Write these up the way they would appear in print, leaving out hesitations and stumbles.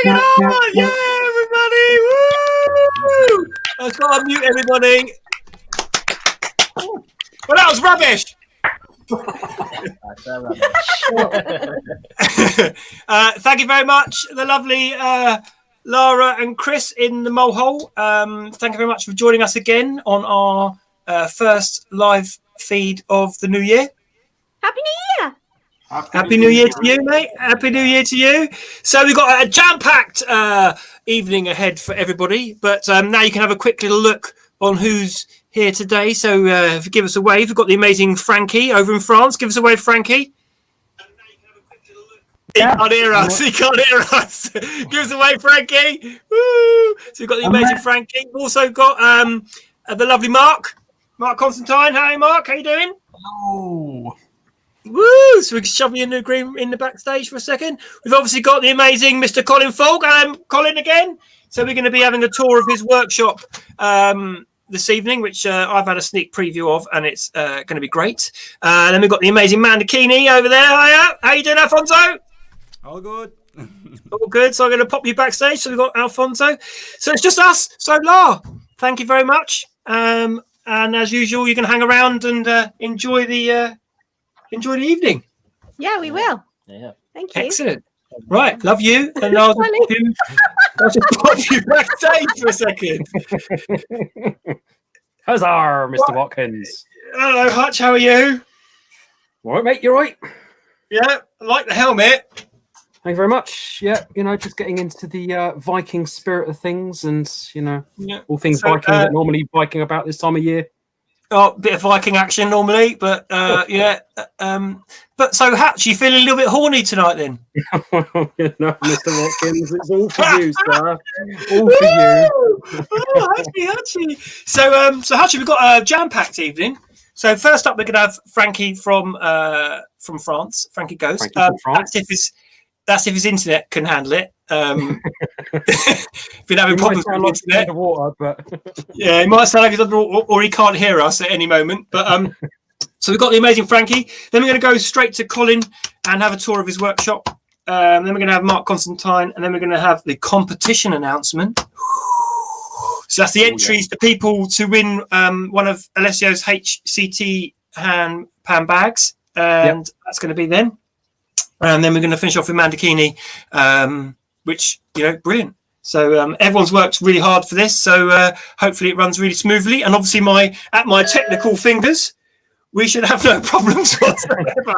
it on! Yeah, everybody! Woo! I've got to mute everybody. Well, that was rubbish. Thank you very much, the lovely Lara and Chris in the mole hole. Thank you very much for joining us again on our first live feed of the new year. Happy New Year! Happy New Year to you, mate. Happy New Year to you. So we've got a jam-packed evening ahead for everybody, but now you can have a quick little look on who's here today. So if you give us a wave, we've got the amazing Francky over in France. Give us a wave, Francky. He can't hear us. He can't hear us. Give us a wave, Francky. Woo! So we've got the amazing Francky. We've also got the lovely Marc. Marc Constantine. Hi, Marc. How you doing? Hello. Woo! So we can shove you in the green in the backstage for a second. We've obviously got the amazing Mr Colin Foulke. Colin again. So we're going to be having a tour of his workshop this evening, which I've had a sneak preview of, and it's going to be great. Then we've got the amazing Mandakini over there. Hiya. How you doing, Alfonso? All good. All good. So I'm going to pop you backstage. So we've got Alfonso. So it's just us. So Lara, thank you very much. And as usual, you can hang around and enjoy the evening. Yeah, we will. Yeah. Thank you. Excellent. Right, love you. And I'll just pop you backstage for a second. Huzzah, Mr. Watkins. Hello, Hutch. How are you? All right, mate. You're right. Yeah, I like the helmet. Thank you very much. Yeah, just getting into the Viking spirit of things, and all things Viking that normally Viking about this time of year. Oh, a bit of Viking action normally, but yeah. But so, Hatch, you feeling a little bit horny tonight then? Mr. Watkins, it's all for you, sir. All for you. Oh, Hatchy. So, Hatchy, we've got a jam-packed evening. So first up, we're going to have Francky from France. Francky goes. Frankie from France. That's if his internet can handle it. If you're having problems with the internet, underwater, but yeah, he might sound like he's underwater, or he can't hear us at any moment. But so we've got the amazing Francky. Then we're going to go straight to Colin and have a tour of his workshop. Then we're going to have Marc Constantine, and then we're going to have the competition announcement. So that's the entries to people to win one of Alessio's HCT hand pan bags, and that's going to be then. And then we're going to finish off with Mandakini, which, brilliant. So everyone's worked really hard for this. So hopefully it runs really smoothly. And obviously my technical fingers, we should have no problems whatsoever.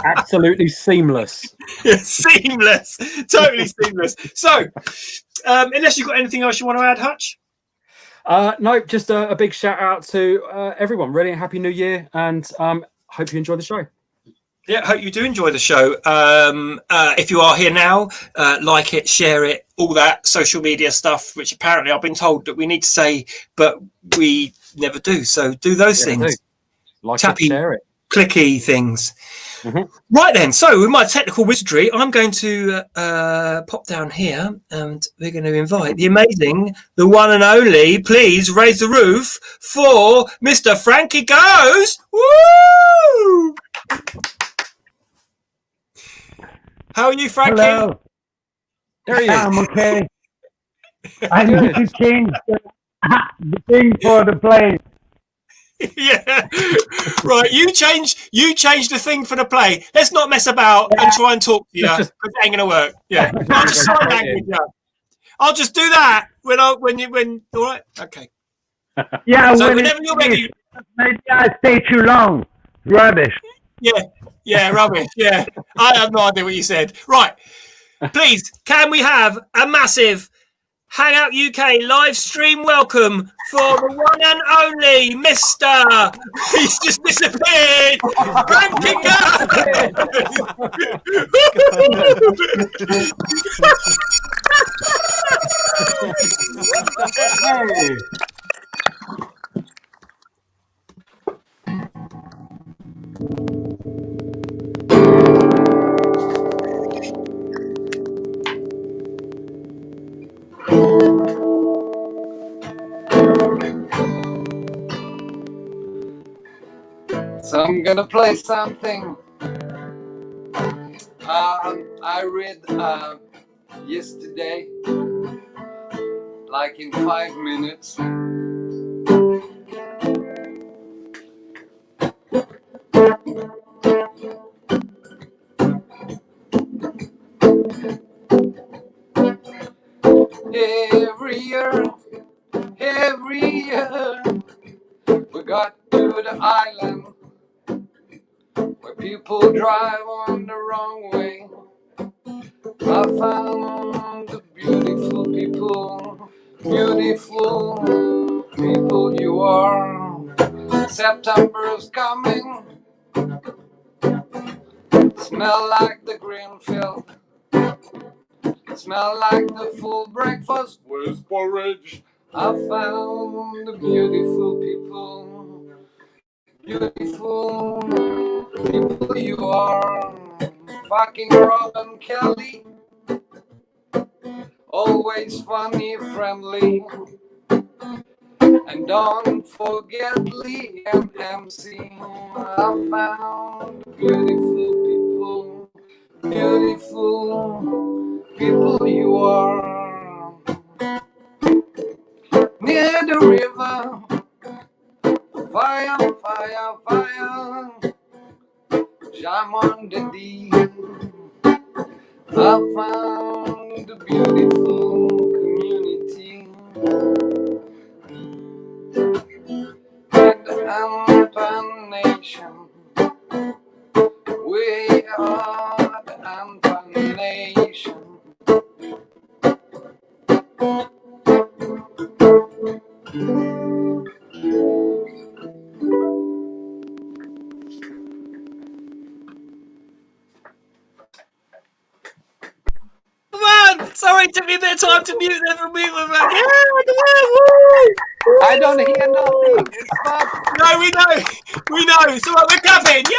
Absolutely seamless. Seamless. Totally seamless. So unless you've got anything else you want to add, Hutch? No, just a big shout out to everyone. Really happy New Year, and hope you enjoy the show. Yeah, hope you do enjoy the show. If you are here now, like it, share it, all that social media stuff, which apparently I've been told that we need to say, but we never do. So do those things. Like tappy, it, share it. Clicky things. Mm-hmm. Right then, so with my technical wizardry, I'm going to pop down here and we're going to invite the amazing, the one and only, please raise the roof for Mr. Francky Goes. Woo! How are you, Francky? Hello. There he is. I'm okay. I need to change the thing for the play. Yeah. Right. You change the thing for the play. Let's not mess about and try and talk to you because it ain't gonna work. Yeah. I'll just sign language. Yeah. I'll just do that when all right. Okay. Yeah. So whenever you're ready. Maybe I stay too long. Rubbish. Yeah. Yeah. Rubbish. Yeah. I have no idea what you said. Right. Please, can we have a massive Hangout UK live stream welcome for the one and only Mr. He's just disappeared. Francky So I'm gonna play something. I read yesterday, like in 5 minutes. Every year, we got to the island where people drive on the wrong way. I found the beautiful people you are. September's coming, smell like the green field, smell like the full breakfast with porridge. I found the beautiful people you are. Fucking Robin Kelly, always funny, friendly. And don't forget Lee and MC. I found beautiful people you are. Near the river, fire, jam on the deep. I found the beautiful community. And the Ampan Nation, we are the Ampan Nation. Come on! Sorry, it took me a bit of time to mute them and we were like, yeah, I don't hear nothing. It's not. no, we know. So we're clapping, yeah!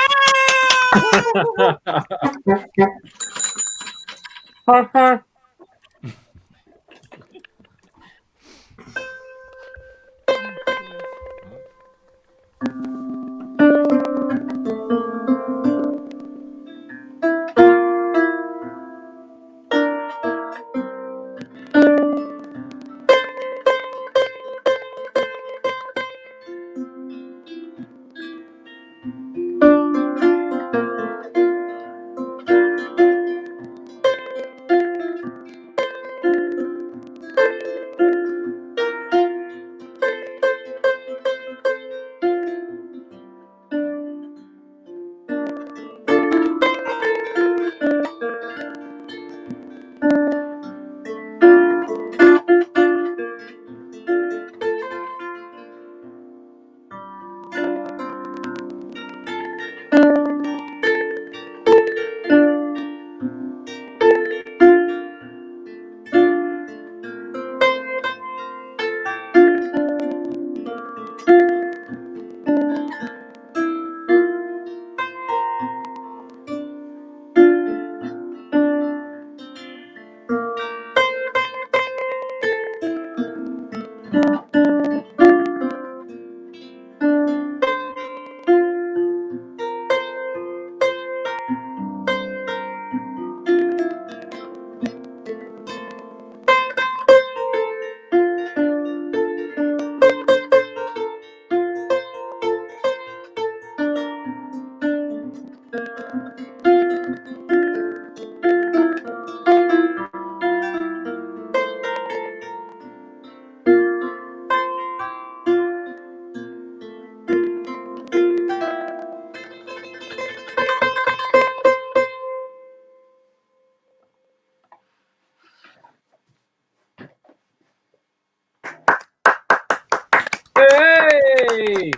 Hey!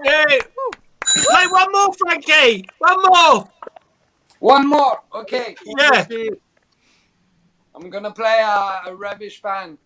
Hey, play one more, Frankie. One more. Okay. Yeah. I'm gonna play a rubbish band.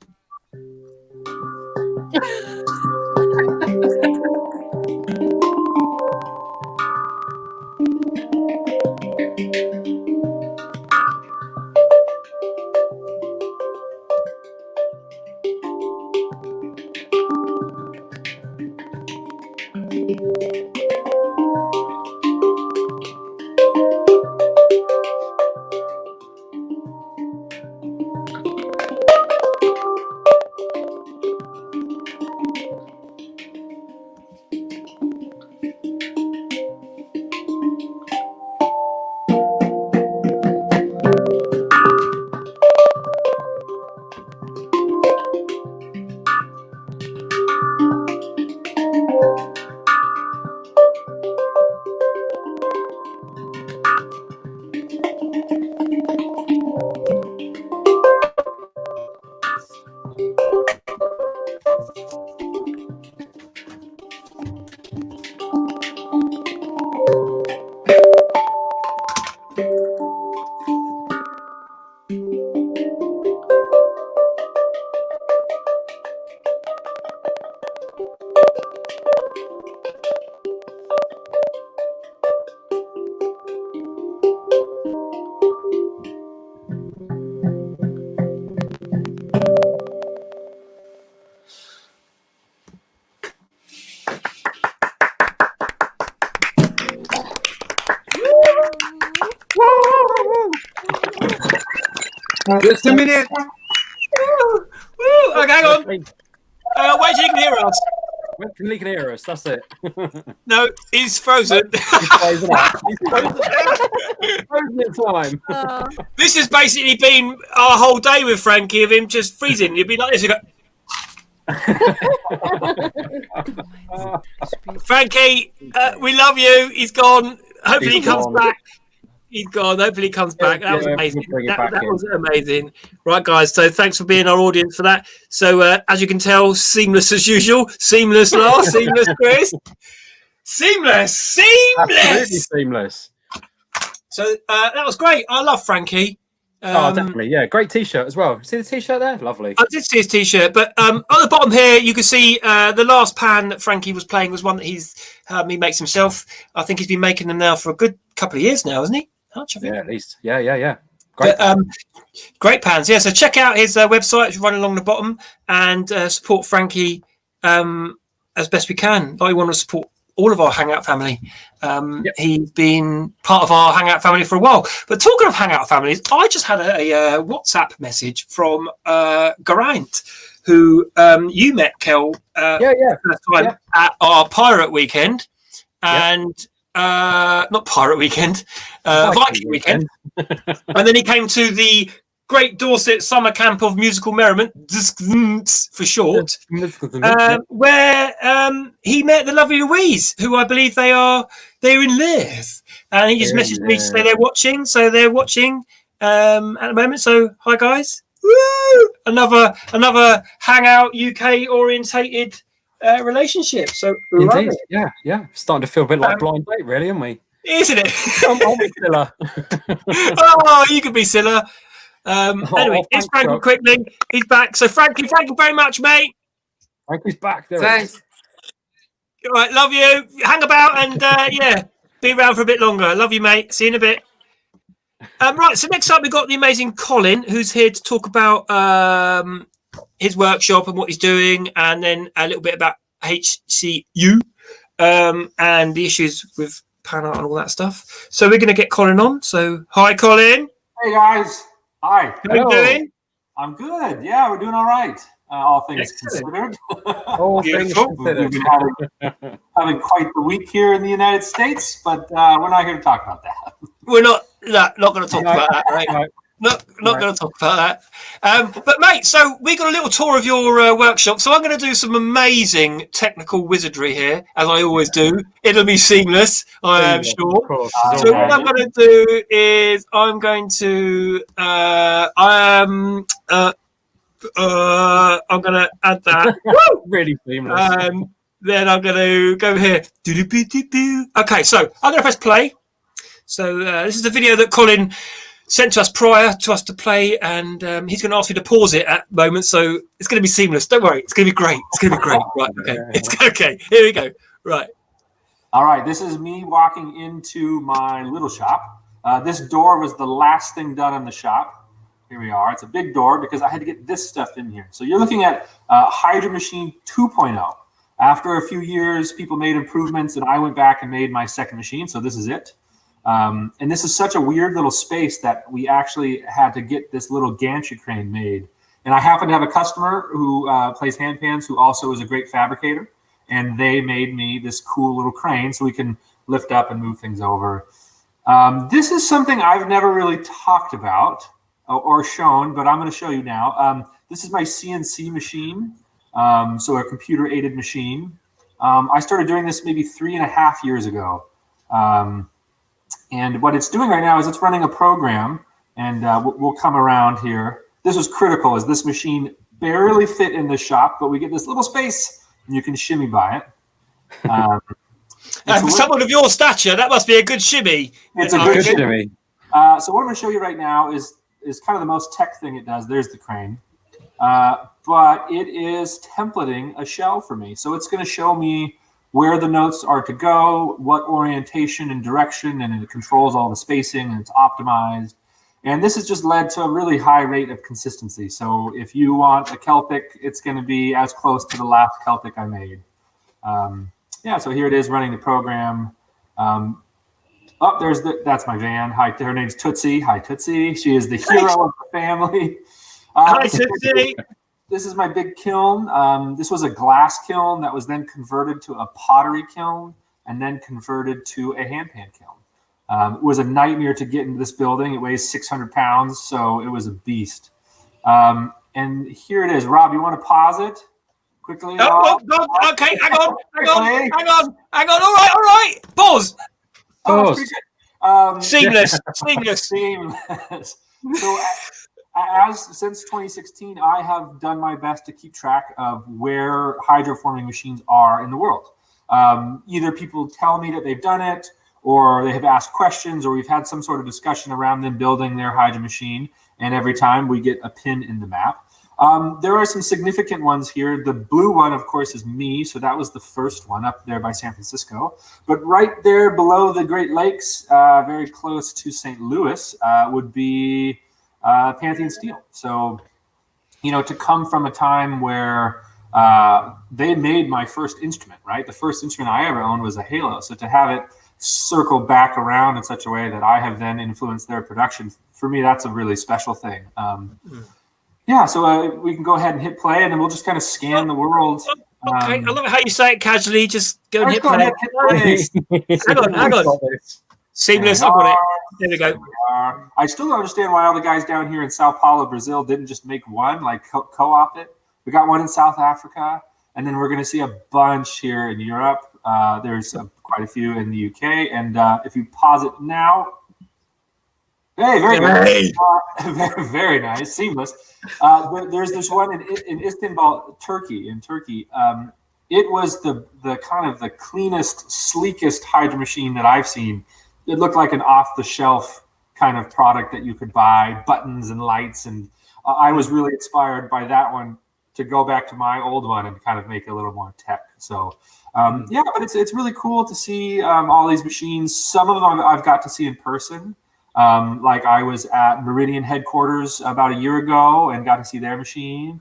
Just a minute. Woo! Okay, hang on. Wait till you can hear us. Wait till he can hear us. That's it. No, he's frozen. He's frozen up. He's frozen in time. This has basically been our whole day with Frankie, of him just freezing. You'd be like this. You go, Frankie, we love you. He's gone. Hopefully he comes back. He's gone. Hopefully he comes back. That was amazing. That was amazing. Right, guys. So thanks for being our audience for that. So as you can tell, seamless as usual. Seamless, Lara. Seamless, Chris. Seamless. Absolutely seamless. So that was great. I love Frankie. Definitely. Yeah, great T-shirt as well. See the T-shirt there? Lovely. I did see his T-shirt, but at the bottom here, you can see the last pan that Frankie was playing was one that he makes himself. I think he's been making them now for a good couple of years now, hasn't he? Yeah, at least. Yeah. Great. Great pans. Yeah, so check out his website. It's running along the bottom, and support Frankie as best we can. I want to support all of our Hangout family. He's been part of our Hangout family for a while. But talking of Hangout families, I just had a WhatsApp message from Geraint, who you met, Kel, first time at our Pirate Weekend. And not Pirate Weekend, Viking Weekend. And then he came to the Great Dorset Summer Camp of Musical Merriment, for short, where he met the lovely Louise, who I believe they're in Leith. And he just messaged me to say they're watching. So they're watching at the moment. So hi guys. Woo! Another Hangout UK orientated relationship. So indeed, yeah. Starting to feel a bit like Blind Date, really, aren't we? Isn't it? I'll be Scylla. Oh, you could be Scylla. Anyway, it's Frankie quickly. He's back. So Frankie, thank you very much, mate. Frankie's back. Thanks. All right, love you. Hang about and be around for a bit longer. Love you, mate. See you in a bit. Right, so next up we've got the amazing Colin, who's here to talk about his workshop and what he's doing, and then a little bit about HCU and the issues with pan art and all that stuff. So we're going to get Colin on. So hi, Colin. Hey guys. Hi. How you doing? I'm good. Yeah, we're doing all right. All things considered. All things considered. We've been having quite the week here in the United States, but we're not here to talk about that. We're not going to talk about that, right? No. Not going to talk about that. But mate, so we got a little tour of your workshop. So I'm going to do some amazing technical wizardry here, as I always do. It'll be seamless, I am sure. So what I'm going to do is I'm going to I'm going to add that. Really seamless. Then I'm going to go here. Okay, so I'm going to press play. So this is the video that Colin sent to us prior to us to play, and he's going to ask you to pause it at the moment, so it's going to be seamless. Don't worry, it's going to be great. It's going to be great. Right, okay. It's okay. Here we go. Right. All right, this is me walking into my little shop. This door was the last thing done in the shop. Here we are. It's a big door because I had to get this stuff in here. So you're looking at Hydro Machine 2.0. After a few years, people made improvements, and I went back and made my second machine, so this is it. And this is such a weird little space that we actually had to get this little gantry crane made. And I happen to have a customer who plays hand pans, who also is a great fabricator. And they made me this cool little crane so we can lift up and move things over. This is something I've never really talked about or shown, but I'm going to show you now. This is my CNC machine, so a computer-aided machine. I started doing this maybe 3.5 years ago. And what it's doing right now is it's running a program, and we'll come around here. This was critical, as this machine barely fit in the shop, but we get this little space, and you can shimmy by it. And for someone of your stature, that must be a good shimmy. It's a good shimmy. So what I'm going to show you right now is kind of the most tech thing it does. There's the crane. But it is templating a shell for me. So it's going to show me where the notes are to go, what orientation and direction, and it controls all the spacing, and it's optimized. And this has just led to a really high rate of consistency. So if you want a Celtic, it's going to be as close to the last Celtic I made. So here it is running the program. Oh, that's my van. Hi, her name's Tootsie. Hi, Tootsie. She is the hero of the family. Hi, Tootsie. This is my big kiln. This was a glass kiln that was then converted to a pottery kiln and then converted to a hand pan kiln. It was a nightmare to get into this building. It weighs 600 pounds, so it was a beast. And here it is. Rob, you want to pause it quickly? Okay, hang on. All right. Pause. Oh, Seamless. So, since 2016, I have done my best to keep track of where hydroforming machines are in the world. Either people tell me that they've done it, or they have asked questions, or we've had some sort of discussion around them building their hydro machine. And every time we get a pin in the map. There are some significant ones here. The blue one, of course, is me. So that was the first one up there by San Francisco. But right there below the Great Lakes, very close to St. Louis, would be Pantheon Steel. So, to come from a time where they made my first instrument, right? The first instrument I ever owned was a Halo. So to have it circle back around in such a way that I have then influenced their production, for me, that's a really special thing. Yeah, so we can go ahead and hit play, and then we'll just kind of scan the world. Okay, I love how you say it casually. Just go and hit play. Hang on. Seamless. I got it. There we go. I still don't understand why all the guys down here in Sao Paulo, Brazil, didn't just make one, like co-op it. We got one in South Africa, and then we're going to see a bunch here in Europe. There's quite a few in the UK, and if you pause it now. Hey, very good. Very nice, seamless. There's this one in Istanbul, Turkey. It was the kind of the cleanest, sleekest hydro machine that I've seen. It looked like an off-the-shelf kind of product that you could buy, buttons and lights, and I was really inspired by that one to go back to my old one and kind of make it a little more tech. So, yeah, but it's really cool to see all these machines. Some of them I've got to see in person. Like I was at Meridian headquarters about a year ago and got to see their machine.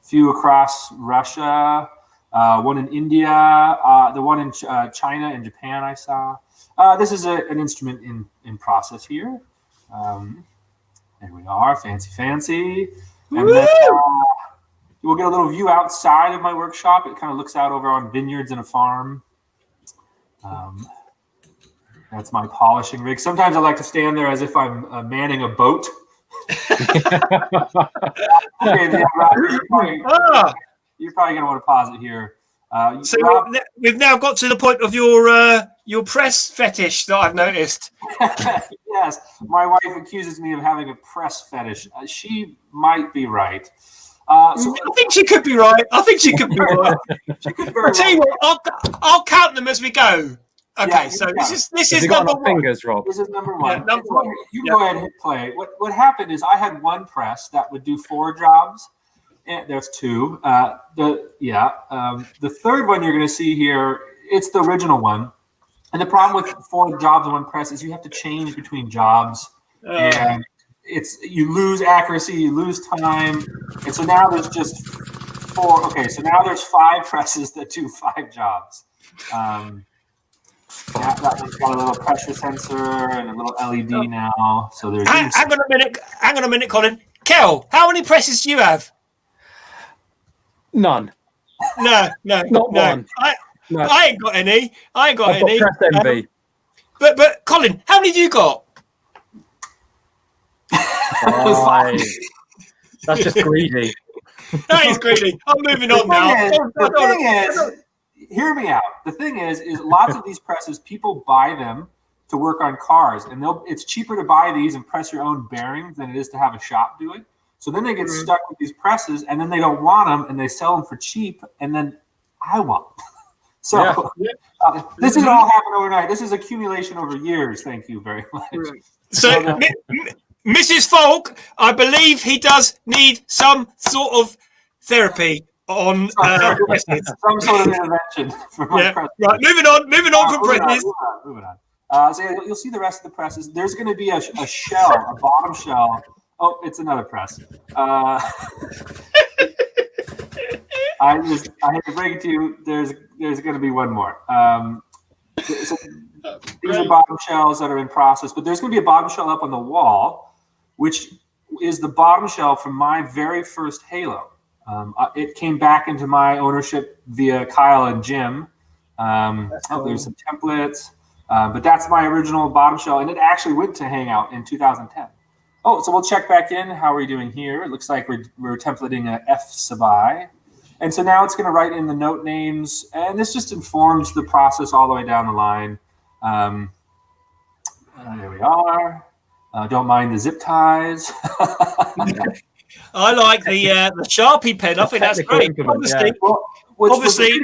Few across Russia, one in India, the one in China and Japan I saw. This is an instrument in process here. There we are, fancy. And then we'll get a little view outside of my workshop. It kind of looks out over on vineyards and a farm. That's my polishing rig. Sometimes I like to stand there as if I'm manning a boat. Okay, yeah, Rob, you're probably going to want to pause it here. So Rob, we've now got to the point of your press fetish that I've noticed. Yes, my wife accuses me of having a press fetish. She might be right. I think she could be right. She could I'll tell you what, I'll count them as we go. Okay, yeah, so this is number one. Fingers, Rob. This is number one. Yeah, number one. You go ahead and hit play. What happened is I had one press that would do 4 jobs. And there's 2. The third one you're going to see here, it's the original one. And the problem with 4 jobs in one press is you have to change between jobs, and you lose accuracy, you lose time, and so now there's just 4. Okay, so now there's 5 presses that do 5 jobs. That one's got a little pressure sensor and a little LED now. So there's. Hang on a minute, Colin. Kel, how many presses do you have? None. No. Not one. I ain't got any. I've got press envy. But Colin, how many have you got? That's just greedy. That is greedy. I'm moving on now. The thing is, hear me out. The thing is lots of these presses, people buy them to work on cars, and it's cheaper to buy these and press your own bearings than it is to have a shop do it. So then they get stuck with these presses, and then they don't want them, and they sell them for cheap, and then I want them. So this didn't all happen overnight. This is accumulation over years. Thank you very much. So, Mrs. Foulke, I believe he does need some sort of therapy on some sort of intervention. Right, moving on from presses. Moving on. So you'll see the rest of the presses. There's going to be a shell, a bottom shell. Oh, it's another press. I hate to break it to you. There's going to be one more. So These are bottom shells that are in process, but there's going to be a bottom shell up on the wall, which is the bottom shell from my very first Halo. It came back into my ownership via Kyle and Jim. Cool. There's some templates, but that's my original bottom shell, and it actually went to Hangout in 2010. Oh, so we'll check back in. How are we doing here? It looks like we're templating a F sub I. And so now it's going to write in the note names, and this just informs the process all the way down the line. There we are. Don't mind the zip ties. I like the Sharpie pen. I think that's great. Obviously,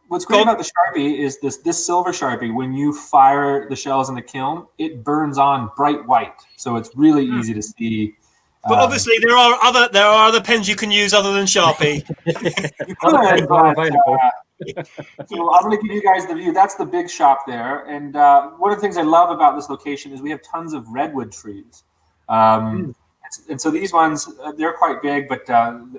what's great about the Sharpie is this silver Sharpie. When you fire the shells in the kiln, it burns on bright white, so it's really easy to see. But obviously, there are other pens you can use other than Sharpie. You could, but, so I'm going to give you guys the view. That's the big shop there, and one of the things I love about this location is we have tons of redwood trees. And so these ones, they're quite big, but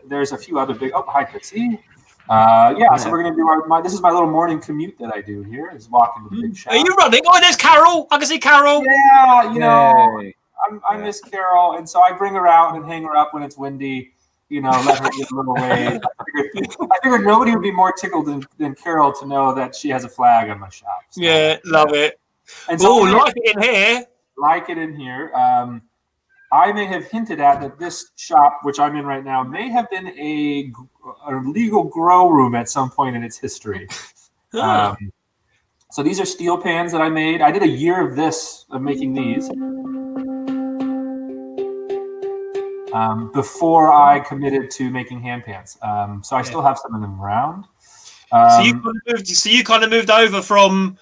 there's a few other big. Oh, hi, Pixie. So we're going to do this is my little morning commute that I do here, is walking to the big shop. Are you running? Oh, there's Carol. I can see Carol. Yeah, you know, I miss Carol, and so I bring her out and hang her up when it's windy, you know, let her get a little wave. I figured nobody would be more tickled than Carol to know that she has a flag on my shop. So, love it. And so like it in here. Like it in here. I may have hinted at that this shop, which I'm in right now, may have been a legal grow room at some point in its history. So these are steel pans that I made. I did a year of making these. Before I committed to making hand pans. So I still have some of them around. So you kind of moved over from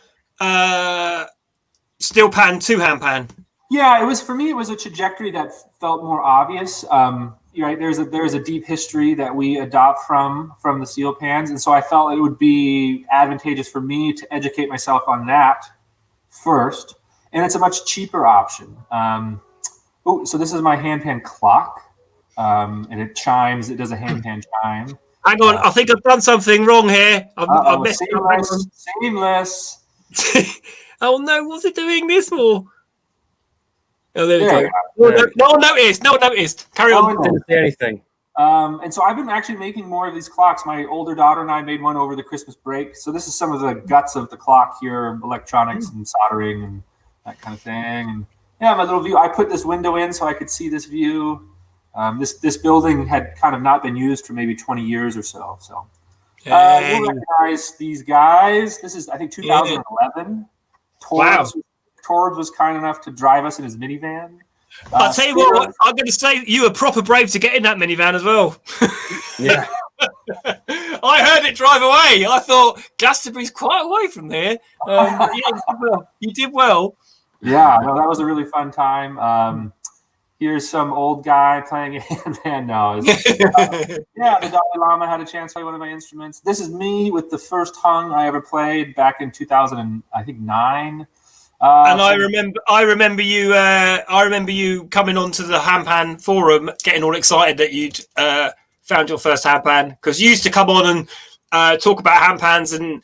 steel pan to hand pan. Yeah, it was for me. It was a trajectory that felt more obvious. Right, there's a deep history that we adopt from the steel pans, and so I felt it would be advantageous for me to educate myself on that first, and it's a much cheaper option. So this is my hand pan clock, and it chimes. It does a hand pan chime. Hang on, I think I've done something wrong here. I'm seamless. Oh no, what's it doing this for? Oh, there we go. No one noticed. Carry on. I didn't see anything. And so I've been actually making more of these clocks. My older daughter and I made one over the Christmas break. So this is some of the guts of the clock here, electronics and soldering and that kind of thing. And yeah, my little view. I put this window in so I could see this view. This building had kind of not been used for maybe 20 years or so. So you'll recognize these guys. This is, I think, 2011. Wow. Torb was kind enough to drive us in his minivan. I'll tell you what, I'm going to say you were proper brave to get in that minivan as well. Yeah. I heard it drive away. I thought Glastonbury's quite away from there. You did well. Yeah, no, that was a really fun time. Here's some old guy playing a handpan. No, the Dalai Lama had a chance to play one of my instruments. This is me with the first hung I ever played back in 2009. And I remember you coming onto the handpan forum, getting all excited that you'd found your first handpan, because you used to come on and talk about handpans, and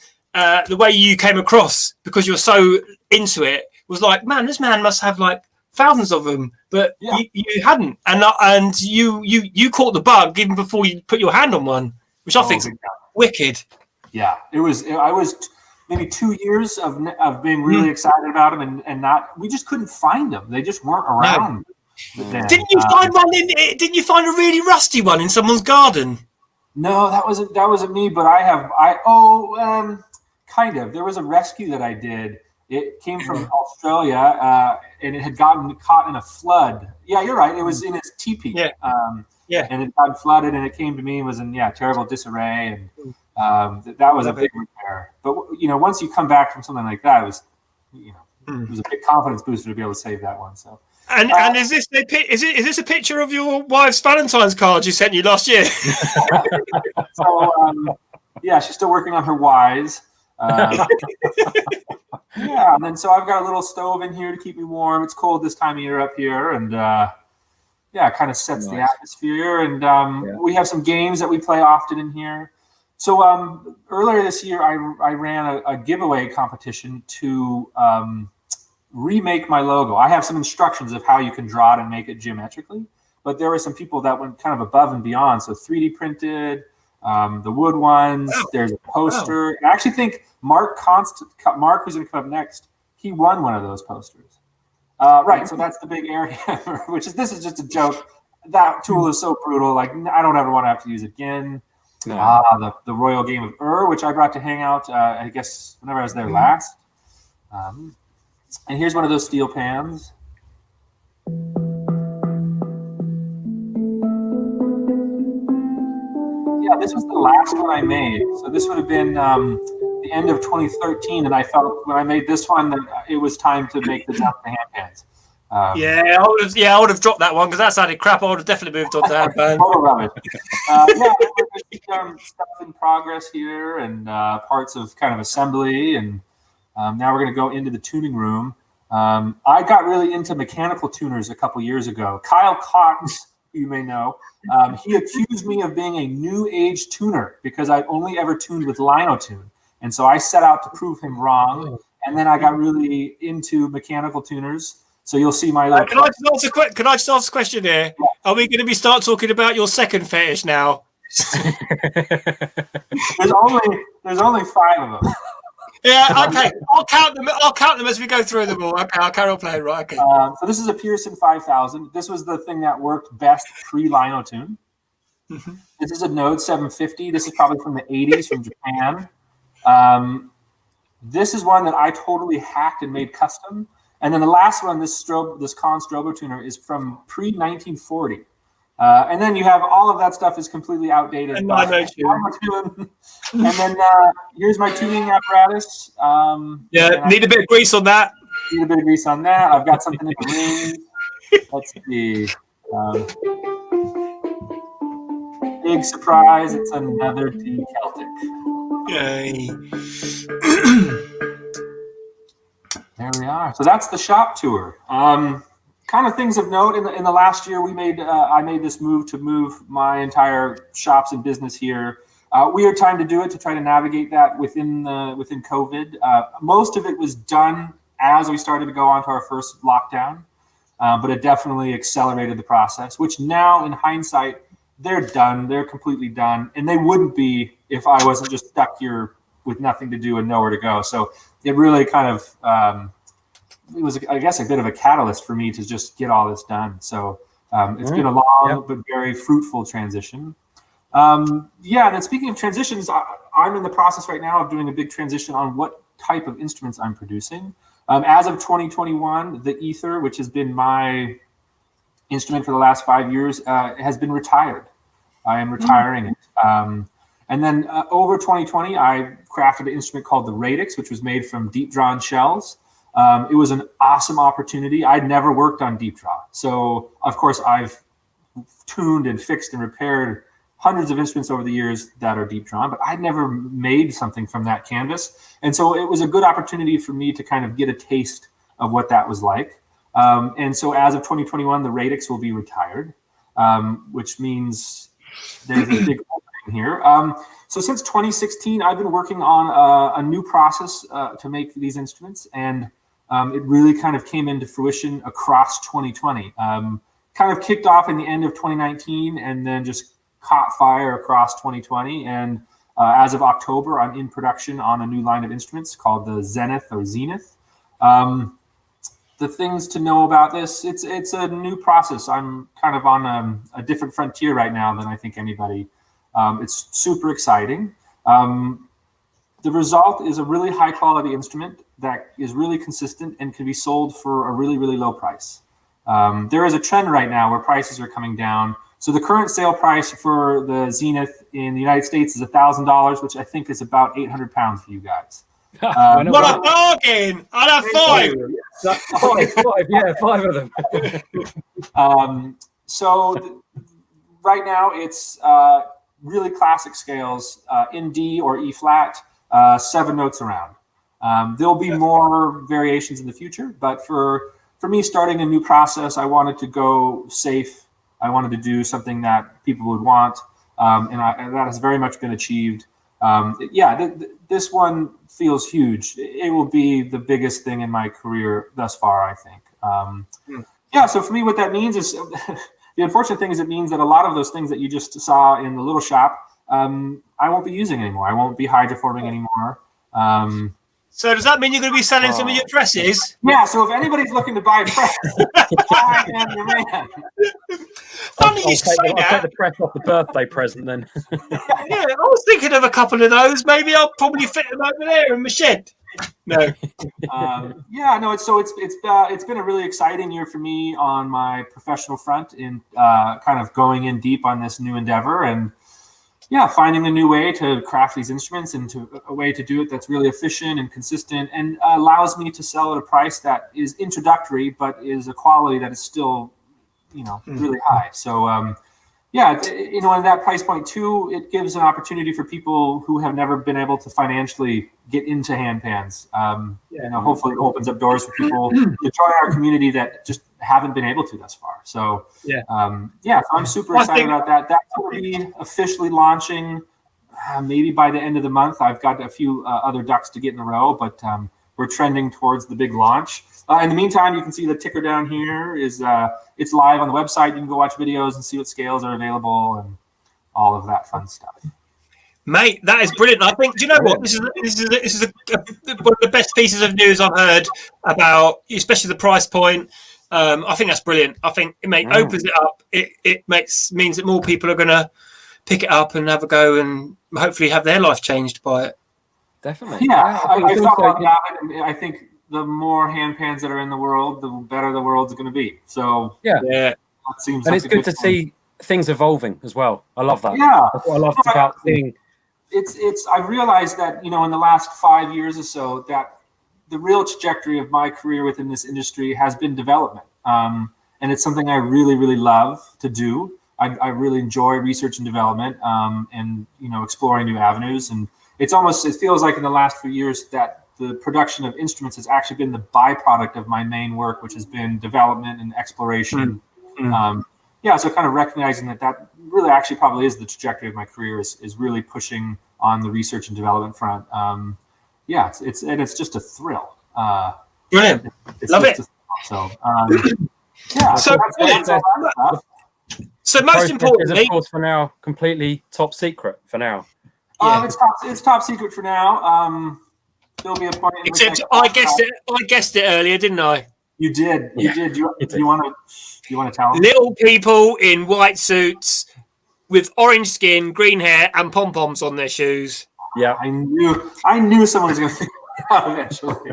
the way you came across, because you're so into it, was like, man, this man must have like thousands of them, but you hadn't, and you caught the bug even before you put your hand on one, which I think is wicked. Yeah, it was. I was maybe 2 years of being really excited about them, and we just couldn't find them. They just weren't around. No. Didn't you find one didn't you find a really rusty one in someone's garden? No, that wasn't me, but kind of. There was a rescue that I did. It came from Australia, and it had gotten caught in a flood. Yeah, you're right. It was in its teepee. Yeah. And it got flooded, and it came to me and was in terrible disarray, and that was a big repair. But once you come back from something like that, it was it was a big confidence booster to be able to save that one. So. And is this a picture of your wife's Valentine's card you sent you last year? So she's still working on her Ys. And then so I've got a little stove in here to keep me warm. It's cold this time of year up here, and it kind of sets the atmosphere. And we have some games that we play often in here. So earlier this year, I ran a giveaway competition to remake my logo. I have some instructions of how you can draw it and make it geometrically, but there were some people that went kind of above and beyond. So 3D printed, the wood ones, there's a poster. And I actually think Marc, who's going to come up next, he won one of those posters. Right, so that's the big area, this is just a joke. That tool is so brutal. Like, I don't ever want to have to use it again. No. The Royal Game of which I brought to Hangout, I guess, whenever I was there last. And here's one of those steel pans. Yeah, this was the last one I made. So this would have been the end of 2013, and I felt when I made this one that it was time to make the jump to hand pans. I would have dropped that one because that sounded crap. I would have definitely moved on to hand pans. Stuff in progress here and parts of kind of assembly, and now we're going to go into the tuning room. I got really into mechanical tuners a couple years ago. Kyle Cox, who you may know, he accused me of being a new age tuner because I'd only ever tuned with Linotune. And so I set out to prove him wrong. And then I got really into mechanical tuners. So you'll see my. Can I just ask a question here? Yeah. Are we going to start talking about your second fetish now? There's only 5 of them. Yeah, okay. I'll count them as we go through them all. Okay, I'll carry on playing. Right. Okay. So this is a Pearson 5000. This was the thing that worked best pre-Linotune. This is a Node 750. This is probably from the 80s from Japan. This is one that I totally hacked and made custom. And then the last one, this Con Strobo tuner, is from pre-1940. And then you have all of that stuff is completely outdated. And then here's my tuning apparatus. Need a bit of grease on that. I've got something in the ring. Let's see. Big surprise, it's another D Celtic. Yay. There we are. So that's the shop tour. Kind of things of note in the last year, I made this move to move my entire shops and business here. Weird time to do it, to try to navigate that within COVID. Most of it was done as we started to go on to our first lockdown, but it definitely accelerated the process, which now in hindsight, they're done. They're completely done. And they wouldn't be if I wasn't just stuck here with nothing to do and nowhere to go. So it really kind of, it was, I guess, a bit of a catalyst for me to just get all this done. So it's been a long but very fruitful transition. And then speaking of transitions, I'm in the process right now of doing a big transition on what type of instruments I'm producing. As of 2021, the Ether, which has been my instrument for the last 5 years, has been retired. I am retiring it. And then over 2020, I crafted an instrument called the Radix, which was made from deep drawn shells. It was an awesome opportunity. I'd never worked on deep draw. So, of course, I've tuned and fixed and repaired hundreds of instruments over the years that are deep drawn, but I'd never made something from that canvas. And so it was a good opportunity for me to kind of get a taste of what that was like. And so as of 2021, the Radix will be retired, which means there's a big opening here. So since 2016, I've been working on a new process to make these instruments, and it really kind of came into fruition across 2020. Kind of kicked off in the end of 2019 and then just caught fire across 2020. And as of October, I'm in production on a new line of instruments called the Zenith or Zenith. The things to know about this, it's a new process. I'm kind of on a different frontier right now than I think anybody. It's super exciting. The result is a really high quality instrument that is really consistent and can be sold for a really, really low price. There is a trend right now where prices are coming down. So the current sale price for the Zenith in the United States is $1,000, which I think is about 800 pounds for you guys. What a bargain! I'd have 5. Five of them. Right now it's really classic scales in D or E flat, 7 notes around. There'll be more variations in the future, but for me starting a new process, I wanted to go safe. I wanted to do something that people would want, and that has very much been achieved. This one feels huge. It will be the biggest thing in my career thus far, I think. So for me, what that means is the unfortunate thing is it means that a lot of those things that you just saw in the little shop, I won't be using anymore. I won't be hydroforming anymore. So does that mean you're going to be selling some of your dresses? Yeah, so if anybody's looking to buy a press, I am your man. Funny I'll you say take that. the press off the birthday present then. Yeah, I was thinking of a couple of those. Maybe I'll probably fit them over there in my shed. No. It's been a really exciting year for me on my professional front in kind of going in deep on this new endeavor and finding a new way to craft these instruments and to a way to do it that's really efficient and consistent and allows me to sell at a price that is introductory, but is a quality that is still, really high. So, in that price point too, it gives an opportunity for people who have never been able to financially get into handpans. Hopefully it opens up doors for people to join our community that just haven't been able to thus far. So, so I'm super excited about that. That will be officially launching maybe by the end of the month. I've got a few other ducks to get in a row, but we're trending towards the big launch. In the meantime, you can see the ticker down here is it's live on the website. You can go watch videos and see what scales are available and all of that fun stuff. Mate, that is brilliant. I think. Do you know what? This is one of the best pieces of news I've heard about, especially the price point. I think that's brilliant. I think it opens it up. It means that more people are going to pick it up and have a go and hopefully have their life changed by it. Definitely. Yeah, I thought about that, and I think the more handpans that are in the world, the better the world's going to be. So that seems. And like it's good to see things evolving as well. I love that. Yeah, that's what I loved about seeing. It's. I've realized that in the last 5 years or so that the real trajectory of my career within this industry has been development, and it's something I really, really love to do. I really enjoy research and development, and exploring new avenues. And it feels like in the last few years that the production of instruments has actually been the byproduct of my main work, which has been development and exploration. So kind of recognizing that really actually probably is the trajectory of my career is really pushing on the research and development front. It's just a thrill. Brilliant. Love it. So most importantly, of course, for now, completely top secret for now. It's top secret for now. There'll be a point. Except I guessed it earlier, didn't I? You did. You did. Do you want to tell them? Little people in white suits with orange skin, green hair, and pom poms on their shoes. Yeah, I knew someone was going to think that eventually.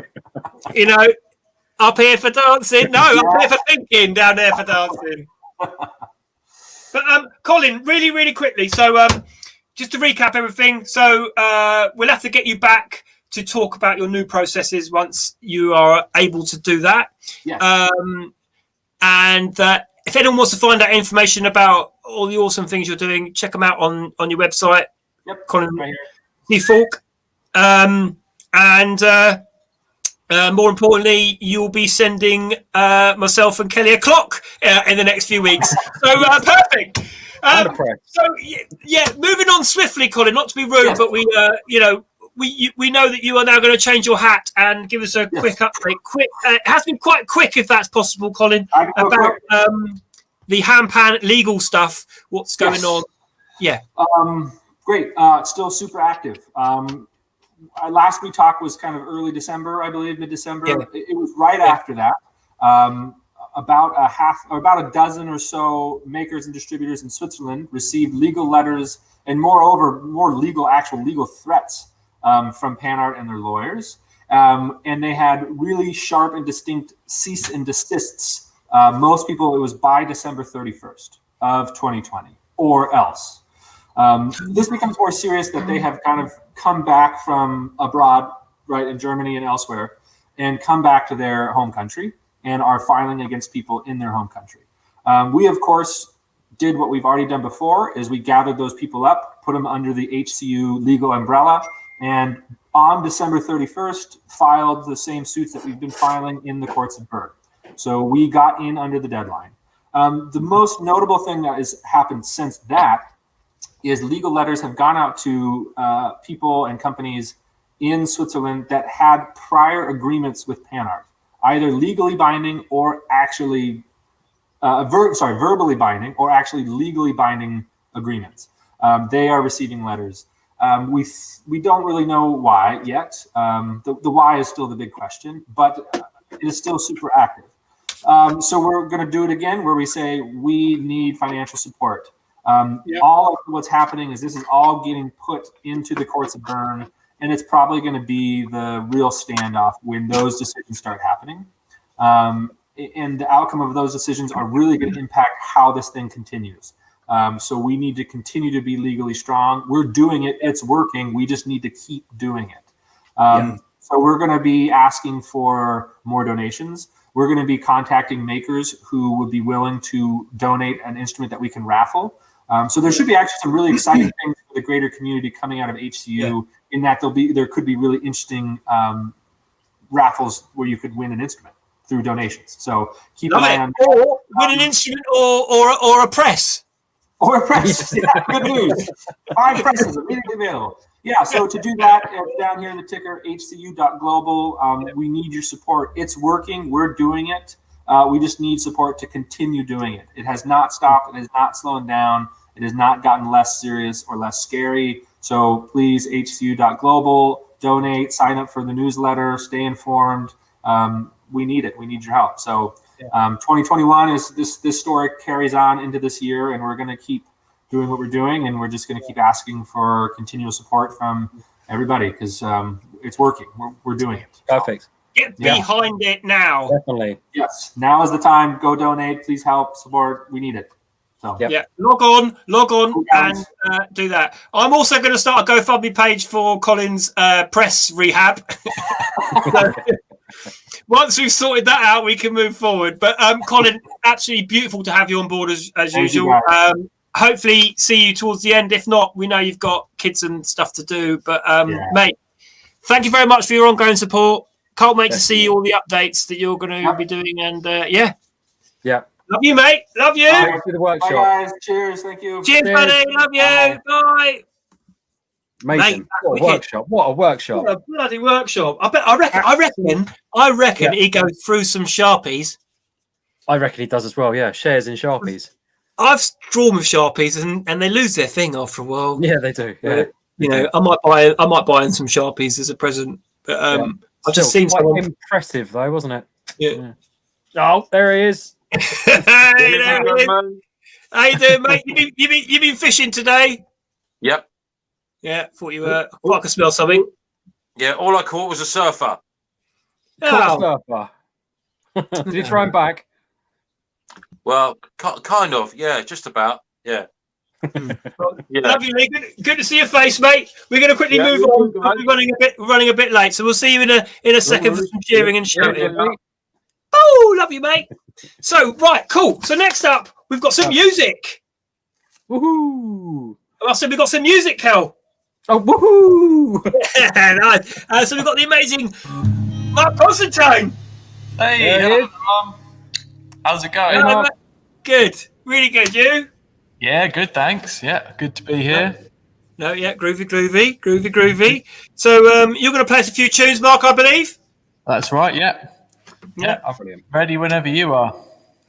Up here for dancing. No, up here for thinking. Down there for dancing. But Colin, really, really quickly. So just to recap everything. So we'll have to get you back to talk about your new processes once you are able to do that. Yes. And if anyone wants to find out information about all the awesome things you're doing, check them out on your website. Yep. Colin Right Foulke. More importantly, you'll be sending myself and Kelly a clock in the next few weeks. So perfect. So moving on swiftly, Colin. Not to be rude, but we know that you are now going to change your hat and give us a quick update. It has to be quite quick, if that's possible, Colin, about the handpan legal stuff. What's going on? Yeah. Great. Still super active. Last we talked was kind of early December, I believe, mid-December. Yeah. It was right after that. About a dozen or so makers and distributors in Switzerland received legal letters and moreover, actual legal threats from Panart and their lawyers. And they had really sharp and distinct cease and desists. Most people, it was by December 31st of 2020 or else. This becomes more serious that they have kind of come back from abroad, right, in Germany and elsewhere, and come back to their home country and are filing against people in their home country. We, of course, did what we've already done before, is we gathered those people up, put them under the HCU legal umbrella, and on December 31st, filed the same suits that we've been filing in the courts of Bern. So we got in under the deadline. The most notable thing that has happened since that is legal letters have gone out to people and companies in Switzerland that had prior agreements with PanArt, either legally binding or actually verbally binding or actually legally binding agreements. They are receiving letters. We don't really know why yet. The why is still the big question, but it is still super active. So we're going to do it again where we say we need financial support. All of what's happening is this is all getting put into the courts of Bern, and it's probably going to be the real standoff when those decisions start happening. And the outcome of those decisions are really going to impact how this thing continues. So we need to continue to be legally strong. We're doing it. It's working. We just need to keep doing it. So we're going to be asking for more donations. We're going to be contacting makers who would be willing to donate an instrument that we can raffle. So there should be actually some really exciting things for the greater community coming out of HCU in that there could be really interesting raffles where you could win an instrument through donations. So keep an eye on that. Or win an instrument or a press. Or a press. Yeah, good news. 5 presses immediately available. Yeah, so to do that, down here in the ticker, hcu.global, we need your support. It's working. We're doing it. We just need support to continue doing it. It has not stopped. It has not slowed down. It has not gotten less serious or less scary. So please, hcu.global, donate, sign up for the newsletter, stay informed. We need it. We need your help. So 2021 is this story carries on into this year, and we're going to keep doing what we're doing, and we're just going to keep asking for continual support from everybody because it's working. We're doing it. Perfect. Get behind it now. Definitely. Yes. Now is the time. Go donate. Please help, support. We need it. So log on and do that. I'm also going to start a GoFundMe page for Colin's press rehab. So, once we've sorted that out, we can move forward. But Colin, absolutely beautiful to have you on board as usual. Hopefully see you towards the end. If not, we know you've got kids and stuff to do. But mate, thank you very much for your ongoing support. Can't wait to see all the updates that you're going to be doing. And love you, mate. Love you. Bye, to the workshop. Bye, guys. Cheers. Thank you. Cheers, buddy. Love you. Bye. Amazing. Mate, what a workshop. What a workshop. What a bloody workshop. I reckon he goes through some Sharpies. I reckon he does as well, yeah. Shares in Sharpies. I've drawn with Sharpies and they lose their thing after a while. Yeah, they do. Yeah. You know, I might buy in some Sharpies as a present. But I've just seen quite someone impressive though, wasn't it? Yeah. Oh, there he is. Hey, there he is. How you doing, mate? You been fishing today? Yep. Yeah, thought you were. I could smell something. Yeah, all I caught was a surfer. Caught a surfer. Did you try him back? Well, kind of. Yeah, just about. Yeah. Lovely, mate. Good to see your face, mate. We're going to quickly move on. We're running a bit late, so we'll see you in a second for some cheering and shouting. Oh, love you, mate. So, right, cool. So next up, we've got some music. Woohoo! I said we've got some music, Kel. Oh, woohoo! Nice. So we've got the amazing Marc Constantine. Hey, hello, how's it going? Hello, good. Really good. You? Yeah, good, thanks. Yeah, good to be here. No, yeah, groovy. So you're going to play us a few tunes, Marc, I believe? That's right, yeah. Yeah, I'm ready whenever you are.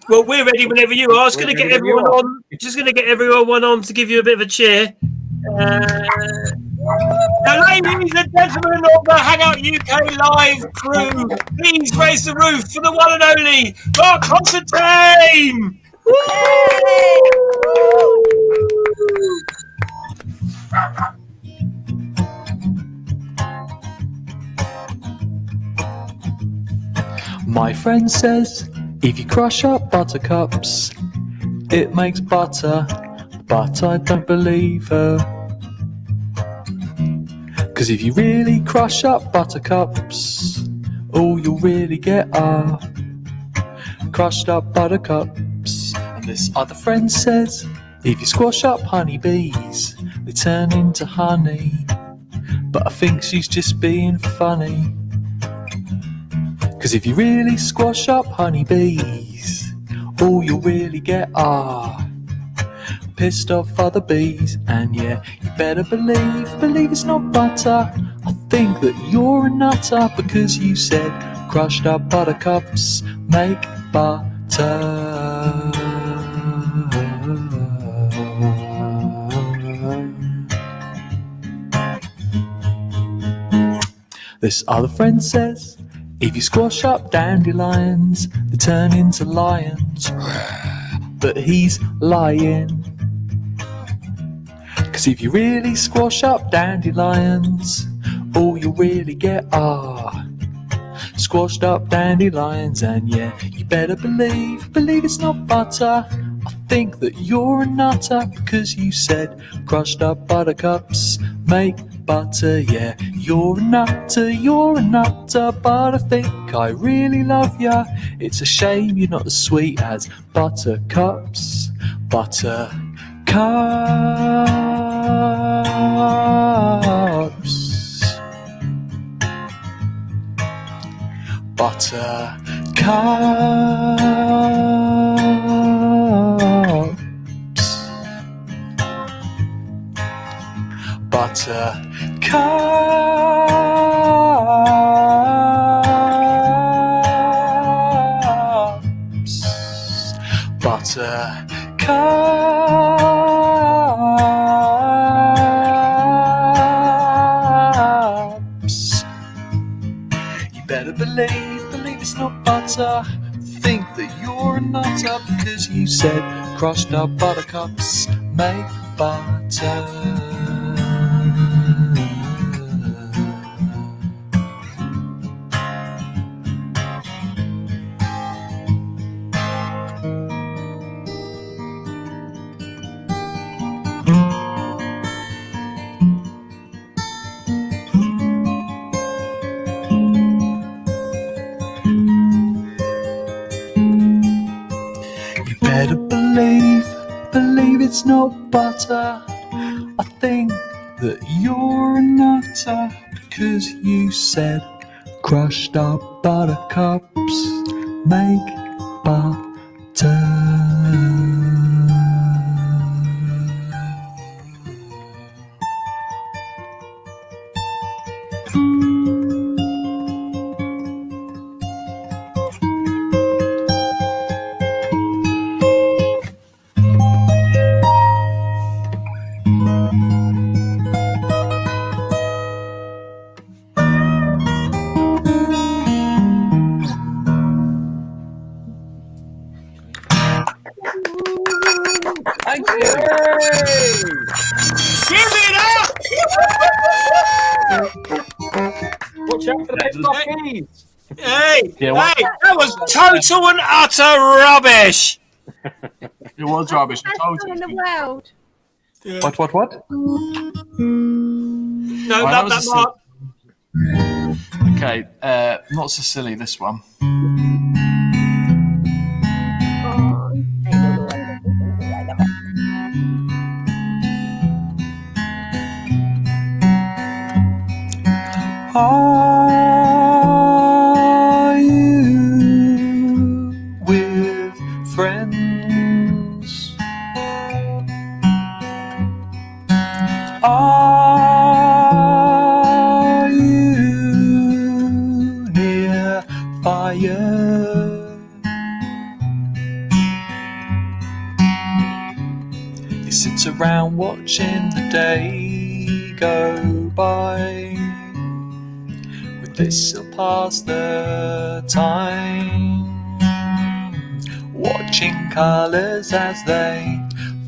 Well, we're ready whenever you are. Just going to get everyone on. Just going to get everyone on to give you a bit of a cheer. Now, ladies and gentlemen of the Hangout UK live crew, please raise the roof for the one and only Marc Constantine. My friend says if you crush up buttercups, it makes butter, but I don't believe her. 'Cause if you really crush up buttercups, all you'll really get are crushed up buttercups. And this other friend says if you squash up honeybees, they turn into honey. But I think she's just being funny. 'Cause if you really squash up honeybees, all you'll really get are pissed off other bees. And yeah, you better believe it's not butter. I think that you're a nutter because you said crushed up buttercups make butter. This other friend says, if you squash up dandelions, they turn into lions. But he's lying. 'Cause if you really squash up dandelions, all you really get are squashed up dandelions. And yeah, you better believe it's not butter. I think that you're a nutter because you said crushed up buttercups make butter. Yeah, you're a nutter, but I think I really love ya. It's a shame you're not as sweet as buttercups. Buttercups. Buttercups. You better believe it's not butter. Think that you're a nutter because you said crushed up buttercups make butter. Better believe it's not butter. I think that you're a nutter because you said crushed up buttercups make butter. Thank you. Give it up! Watch out for the pissed off bees. Hey, Yeah, what? that was total and utter rubbish. It was rubbish. I Best told song in the you. world. What? No, Well, not that that, was Mark. Okay, not so silly, this one. Are you with friends? Are you near fire? You sit around watching the day go by. This'll pass the time, watching colours as they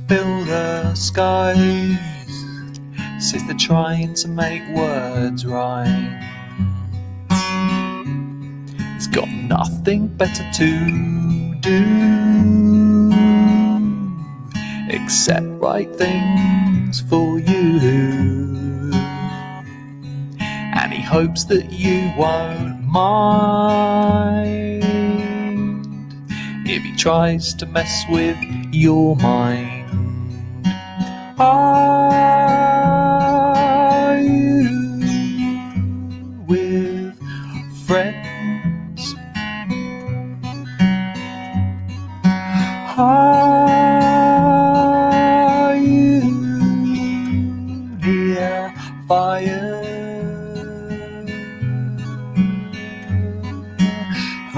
fill the skies. Says they're trying to make words rhyme. It's got nothing better to do except write things for you. And he hopes that you won't mind if he tries to mess with your mind. Are you with friends? Are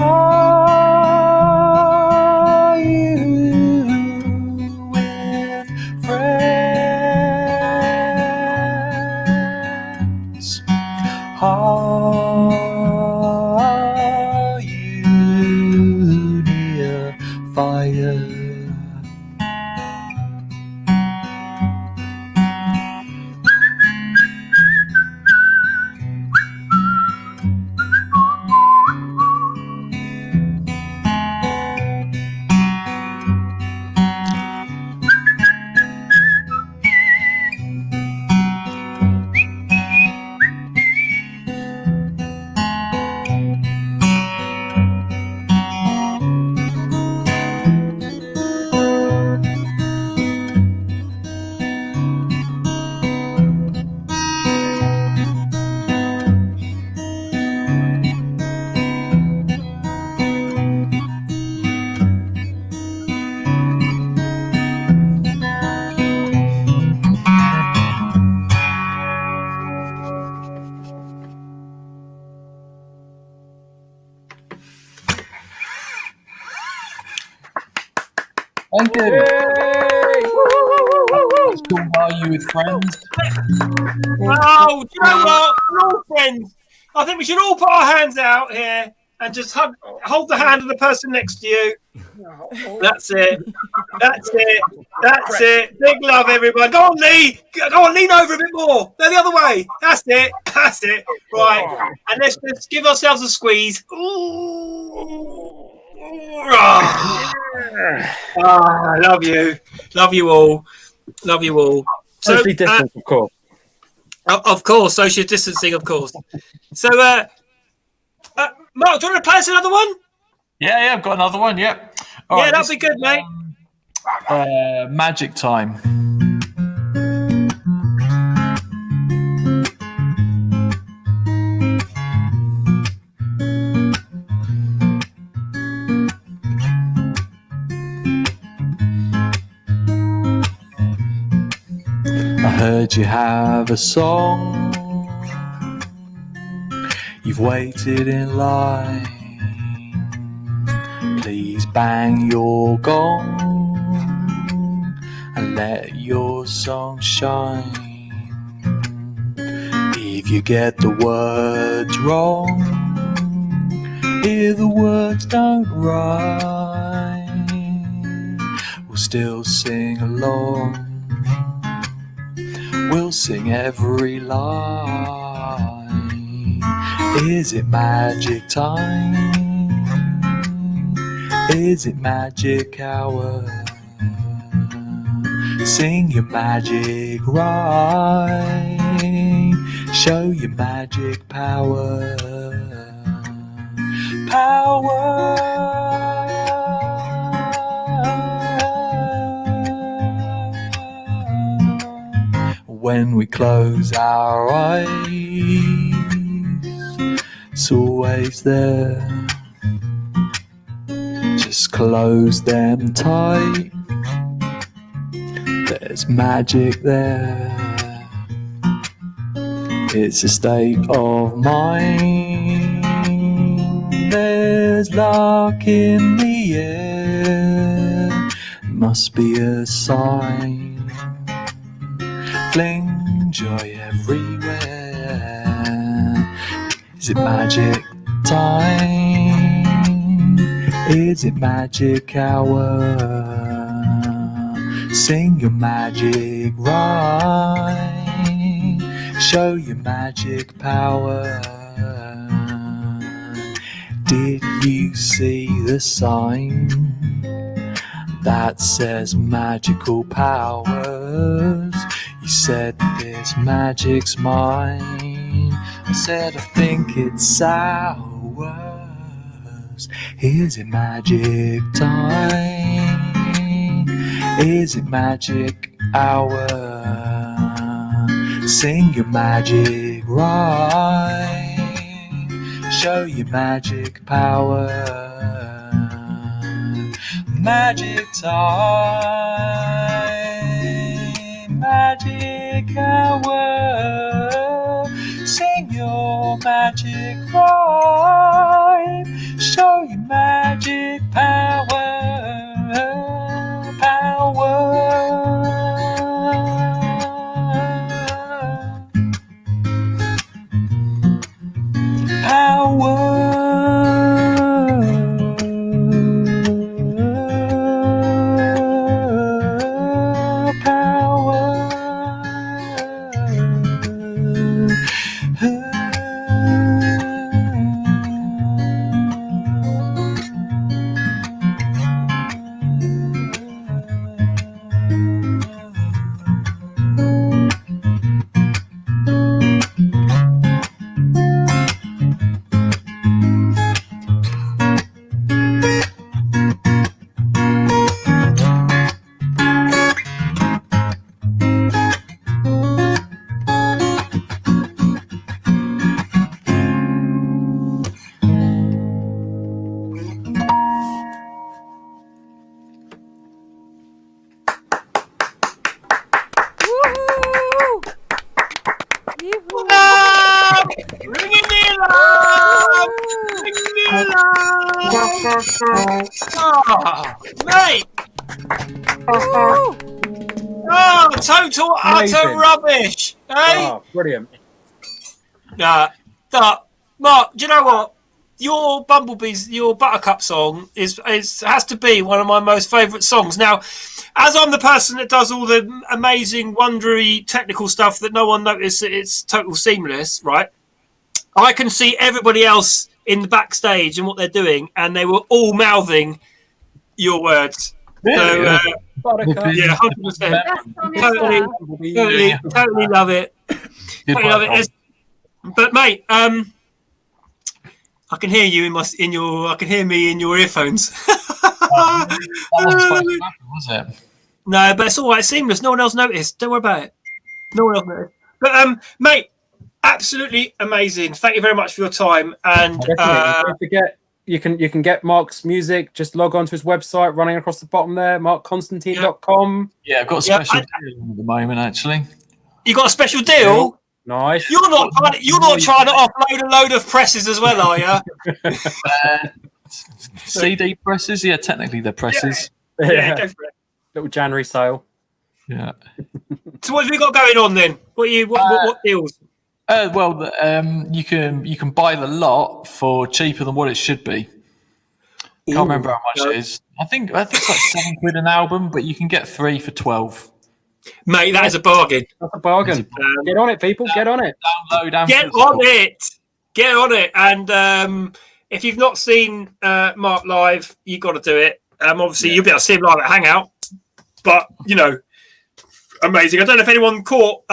Are you with friends? Are you near fire? Thank you. Are you with friends? Oh, do you know what? We're all friends. I think we should all put our hands out here and just hold the hand of the person next to you. That's it. That's it. That's it. Big love, everyone. Go on, Lee. Go on, lean over a bit more. Go the other way. That's it. That's it. Right. And let's give ourselves a squeeze. Ooh. I love you. Love you all. Love you all. Socially distance, of course. Of course, social distancing, of course. So, Marc, do you want to play us another one? Yeah, I've got another one. Yep. All yeah, right, that'll be good, mate. Magic Time. I heard you have a song. You've waited in line. Please bang your gong and let your song shine. If you get the words wrong, if the words don't rhyme, we'll still sing along. We'll sing every line. Is it magic time? Is it magic hour? Sing your magic rhyme. Show your magic power. When we close our eyes, it's always there. Just close them tight. There's magic there. It's a state of mind. There's luck in the air. Must be a sign. Fling joy everywhere. Is it magic time? Is it magic hour? Sing your magic rhyme. Show your magic power. Did you see the sign that says magical powers? You said this magic's mine. I said I think it's ours. Is it magic time? Is it magic hour? Sing your magic rhyme. Show your magic power. Magic time. Magic hour. Sing your magic rhyme. Show your magic power, Mate! Oh, total Amazing. utter rubbish! Hey? Oh, brilliant. Mark, do you know what? Your Bumblebees, your Buttercup song has to be one of my most favourite songs. Now, as I'm the person that does all the amazing, wondery technical stuff that no one noticed, that it's total seamless, right? I can see everybody else in the backstage and what they're doing, and they were all mouthing your words. Really? So, Buttercup. yeah, 100%. Totally love it. Totally love it. But mate, I can hear you I can hear me in your earphones. That wasn't supposed to happen, was it? No, but it's all right. It's seamless. No one else noticed. Don't worry about it. No one else noticed. But mate, absolutely amazing. Thank you very much for your time. And don't forget, you can get Marc's music. Just log on to his website, running across the bottom there, marcconstantine.com. Yeah, I've got a special deal at the moment, actually. You got a special deal? Nice. You're not trying to offload a load of presses as well, are you? CD presses? Yeah, technically they're presses. Yeah, go for it. Little January sale. Yeah. So what have you got going on then? What deals? You can buy the lot for cheaper than what it should be. Can't remember how much it is. I think it's like £7 an album, but you can get 3 for 12. Mate, that is a bargain. That's a bargain. Get on it, people. Get on it. Download and Get on it. And if you've not seen Marc live, you've got to do it. Obviously, you'll be able to see him live at Hangout. But, amazing. I don't know if anyone caught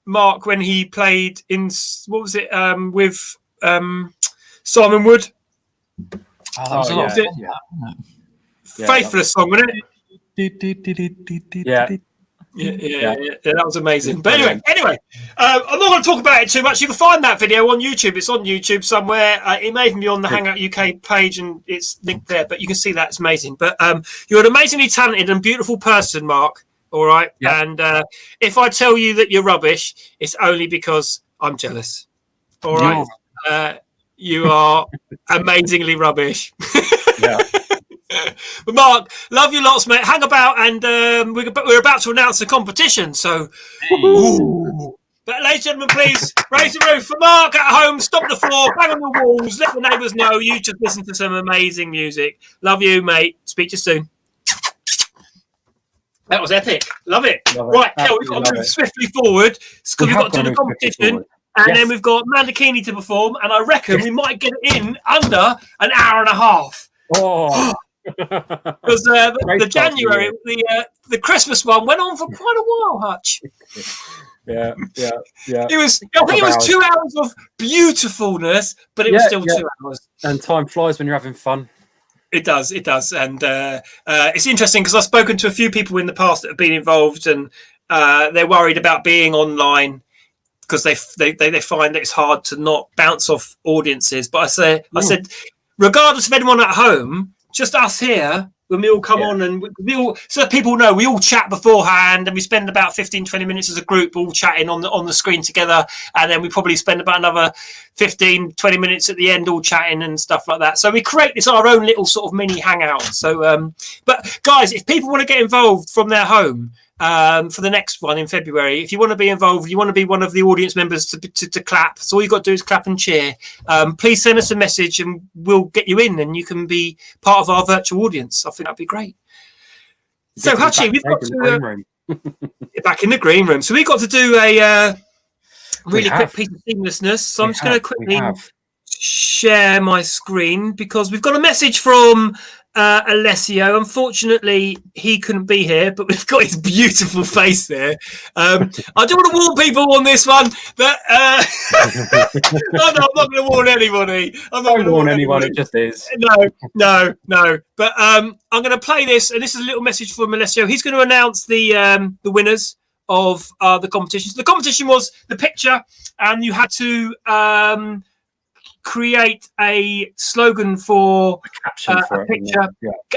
Marc when he played in, what was it, with Simon Wood. Oh, that was a lot of fun, Faithless song, wasn't it? Yeah, that was amazing. But anyway, I'm not going to talk about it too much. You can find that video on YouTube. It's on YouTube somewhere. It may even be on the Hangout UK page, and it's linked there. But you can see that it's amazing. But you're an amazingly talented and beautiful person, Marc. All right, and if I tell you that you're rubbish, it's only because I'm jealous. All right, you are amazingly rubbish. Yeah. But Marc, love you lots, mate. Hang about, and we're about to announce the competition. So, but ladies and gentlemen, please raise the roof for Marc at home. Stop the floor, bang on the walls. Let the neighbours know you just listen to some amazing music. Love you, mate. Speak to you soon. That was epic. Love it. Right, now we've got to move swiftly forward because we've got to do the competition. And then we've got Mandakini to perform, and I reckon we might get it in under an hour and a half. Oh. Because the January, the Christmas one went on for quite a while, Hutch. Yeah. It was. I think it was 2 hours of beautifulness, but it was still 2 hours. And time flies when you're having fun. It does, and it's interesting because I've spoken to a few people in the past that have been involved, and they're worried about being online because they find that it's hard to not bounce off audiences. But I said, regardless of anyone at home, just us here, when we all come on, and we all, so that people know, we all chat beforehand, and we spend about 15-20 minutes as a group all chatting on the screen together, and then we probably spend about another 15-20 minutes at the end all chatting and stuff like that. So we create this our own little sort of mini hangout. So but guys, if people want to get involved from their home for the next one in February, if you want to be involved, you want to be one of the audience members to clap, so all you got to do is clap and cheer. Please send us a message and we'll get you in, and you can be part of our virtual audience. I think that'd be great. So Hutchie, we've got to back in the green room, so we've got to do a really quick piece of seamlessness. So I'm just going to quickly share my screen because we've got a message from Alessio. Unfortunately, he couldn't be here, but we've got his beautiful face there. I do want to warn people on this one that no, I'm not going to warn anybody. I'm not going to warn anyone. It just is. No. But I'm going to play this, and this is a little message from Alessio. He's going to announce the winners of the competition. So the competition was the picture, and you had to create a slogan for a picture,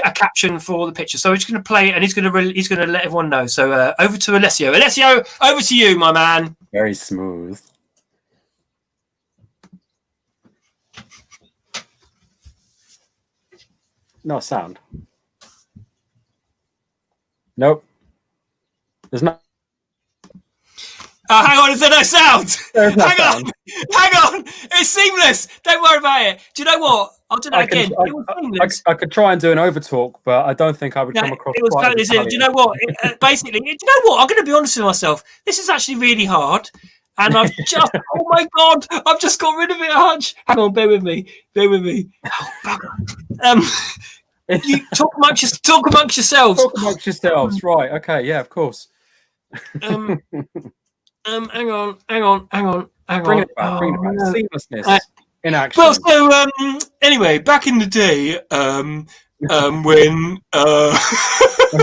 a caption for the picture. So he's going to play it, and he's going to let everyone know. So over to Alessio. Alessio, over to you, my man. Very smooth. No sound. Nope. There's no. Hang on, is there no sound? Hang on. It's seamless. Don't worry about it. Do you know what? I'll do that again. It was seamless. I could try and do an overtalk, but I don't think I would come across. It was totally. Do you know what? Basically, do you know what? I'm going to be honest with myself. This is actually really hard, and I've just. Oh my god! I've just got rid of it, Hutch. Hang on, bear with me. You talk amongst yourselves. Talk amongst yourselves, right? Okay, yeah, of course. Hang on. Bring it back. Seamlessness in action. Well, so anyway, back in the day, when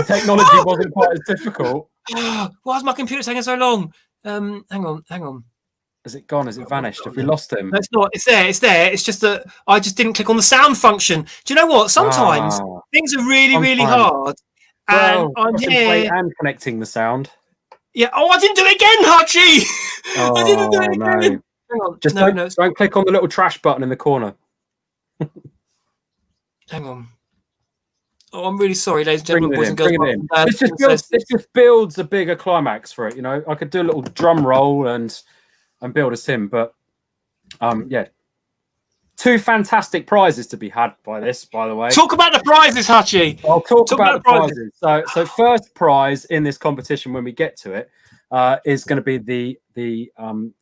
technology wasn't quite as difficult. Why is my computer taking so long? Hang on. Has it gone? Has it vanished? Have we lost him? No, it's not. It's there. It's just that I just didn't click on the sound function. Do you know what? Sometimes things are really hard, and I'm here and connecting the sound. Yeah. Oh, I didn't do it again, Hutchie. I didn't do it again. No. Hang on. Just don't click on the little trash button in the corner. Hang on. Oh, I'm really sorry, ladies and gentlemen, boys and girls. This just builds a bigger climax for it. You know, I could do a little drum roll and build us in, but yeah. 2 fantastic prizes to be had by this, by the way. Talk about the prizes, Hutchie. I'll talk about the prizes. So first prize in this competition, when we get to it, is going to be the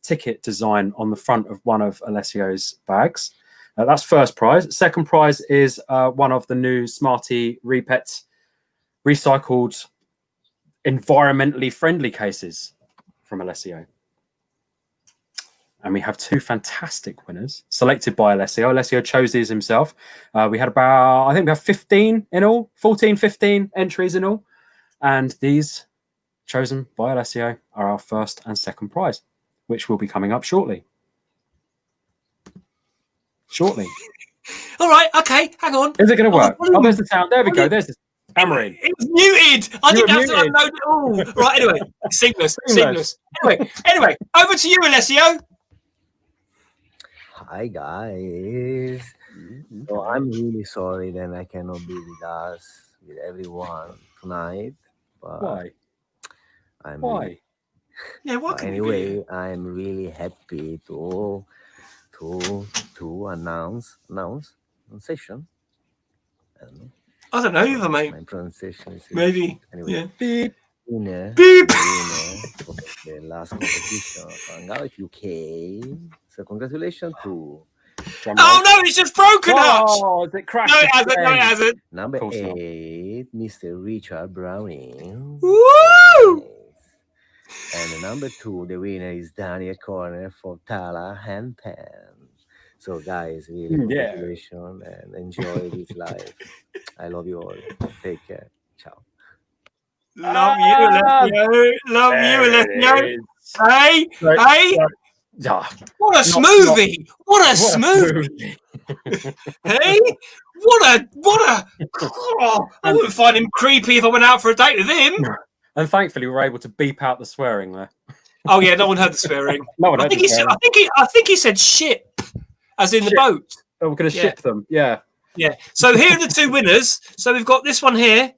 ticket design on the front of one of Alessio's bags. That's first prize. Second prize is one of the new Smarty Repet recycled, environmentally friendly cases from Alessio. And we have 2 fantastic winners selected by Alessio. Alessio chose these himself. We had I think we have 15 in all, 14, 15 entries in all. And these chosen by Alessio are our first and second prize, which will be coming up shortly. All right, okay, hang on. Is it going to work? Oh, there's the sound. There we go. There's the hammering. It was muted. I didn't have to unload it all. Right, anyway, seamless. Anyway, over to you, Alessio. Hi guys. So I'm really sorry that I cannot be with everyone tonight. But why? Why? What? Anyway, I'm really happy to announce session. I don't know either, mate. My pronunciation is maybe. Anyway. Yeah. Beep. Winner Beep. Of the last competition of HangOutUK. So congratulations to. Oh no, it's just broken, Hutch. Oh, is it crashed? No, it hasn't. Number 8, Mr. Richard Browning. Woo! And the number 2, the winner is Daniel Corner for Tala Hand Pen. So guys, really congratulations and enjoy this life. I love you all. Take care. Ciao. Love you, Alessio. Hey. What a smoothie! What a smoothie! Hey, what a! Oh, I wouldn't find him creepy if I went out for a date with him. And thankfully, we were able to beep out the swearing there. Oh yeah, no one heard the swearing. No one I heard think the he said. swearing. I think he said ship, as in the boat. Oh, we're going to ship them. Yeah. Yeah. So here are the two winners. So we've got this one here,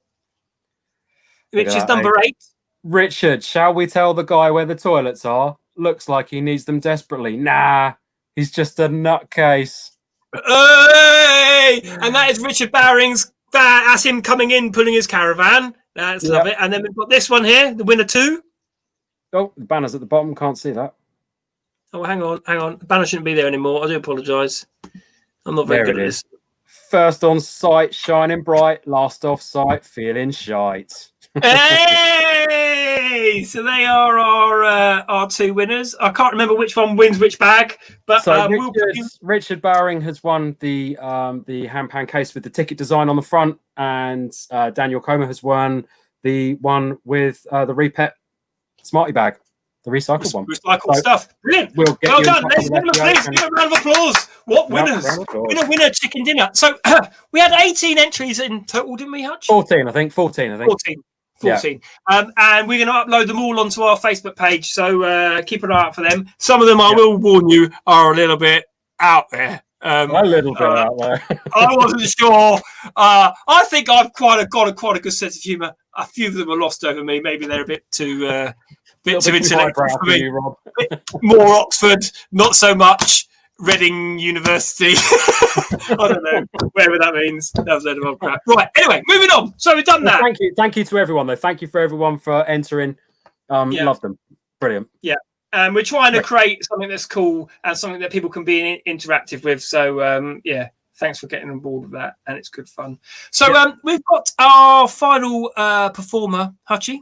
which is number 8. Richard, shall we tell the guy where the toilets are? Looks like he needs them desperately. Nah, he's just a nutcase. Hey! And that is Richard Baring's. That's him coming in, pulling his caravan. That's love it. And then we've got this one here, the winner 2. Oh, the banner's at the bottom. Can't see that. Oh, hang on. The banner shouldn't be there anymore. I do apologise. I'm not very good at this. First on site, shining bright. Last off site, feeling shite. Hey! So they are our 2 winners. I can't remember which one wins which bag, but so Richard Baring has won the handpan case with the ticket design on the front, and Daniel Comer has won the one with the Repet Smarty bag, the recycled one. Recycled stuff. Brilliant. Well done. Let's give a round of applause. What winners? Winner chicken dinner. So we had 18 entries in total, didn't we, Hutch? 14, I think. 14. 14. And we're going to upload them all onto our Facebook page, so keep an eye out for them. Some of them, I will warn you, are a little bit out there. A little bit out there. I wasn't sure. I think I've got a good sense of humour. A few of them are lost over me. Maybe they're a bit too intellectual for me. More Oxford, not so much Reading University. I don't know, whatever that means. That was a load of old crap. Right, anyway, moving on. So we've done that. Thank you to everyone, though. Thank you for everyone for entering. Love them. Brilliant. Yeah. And we're trying to create something that's cool and something that people can be interactive with. So, thanks for getting on board with that. And it's good fun. So we've got our final performer, Hutchie.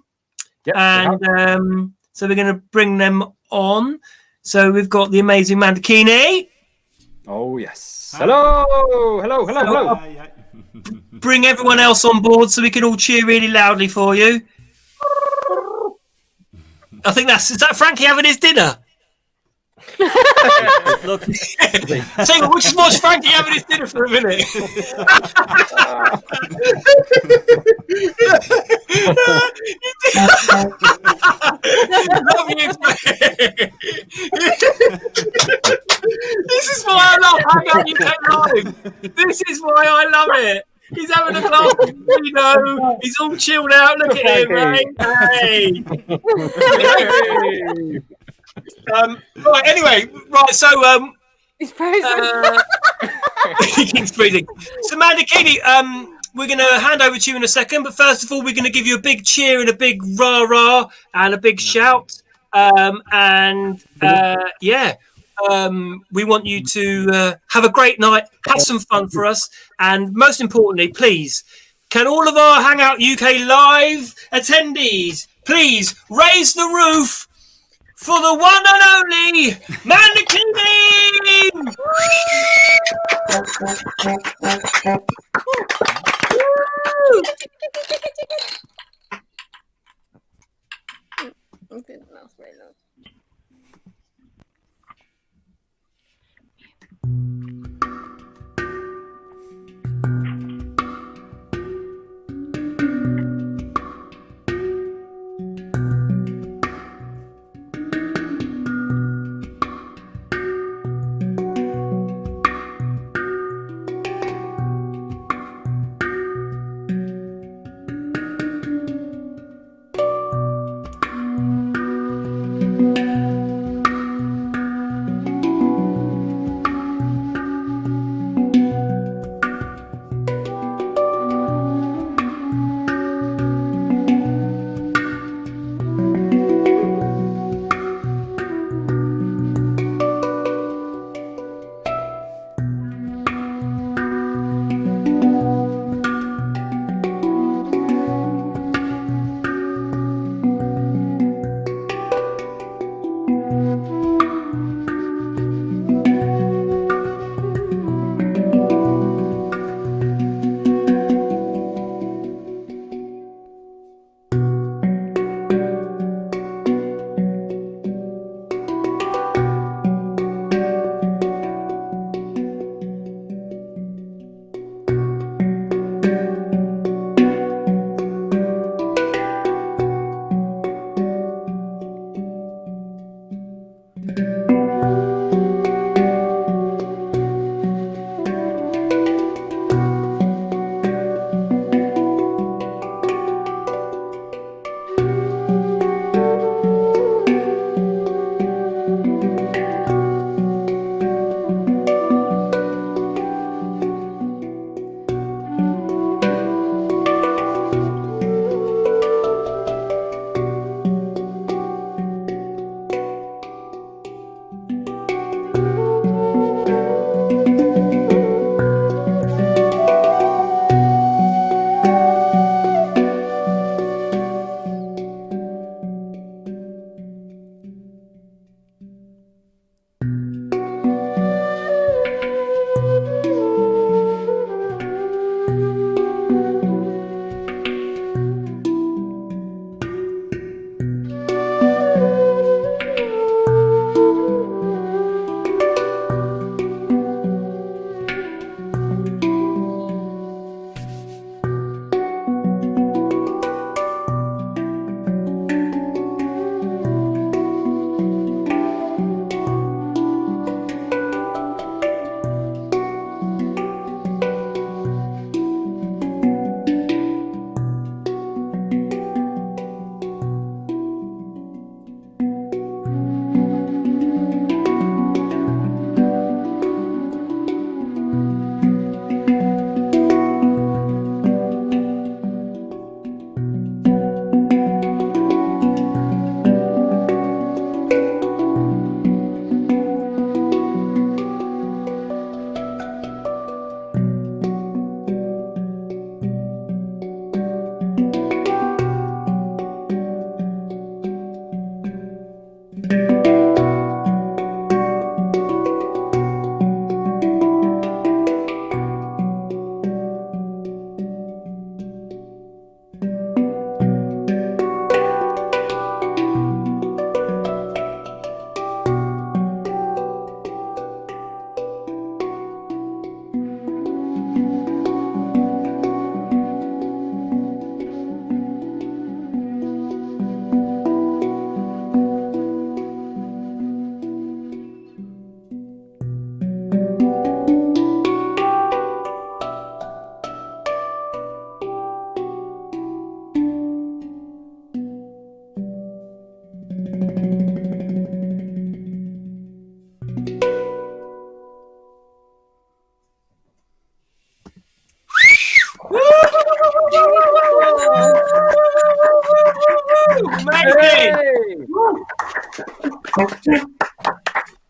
Yep. And so we're going to bring them on. So we've got the amazing Mandakini. Oh, yes. Hello. Bring everyone else on board so we can all cheer really loudly for you. I think is that Frankie having his dinner? Look, so we'll just watch Frankie having his dinner for a minute. This is why I love HangOutUK Live. This is why I love it. He's having a glass of vino. He's all chilled out. Look at him, mate. Hey. Right. Anyway. Right. So he's frozen. He keeps freezing. So Mandakini, we're going to hand over to you in a second. But first of all, we're going to give you a big cheer and a big rah rah and a big shout. We want you to have a great night, have some fun for us, and most importantly, please, can all of our HangOutUK Live attendees please raise the roof for the one and only Mandakini!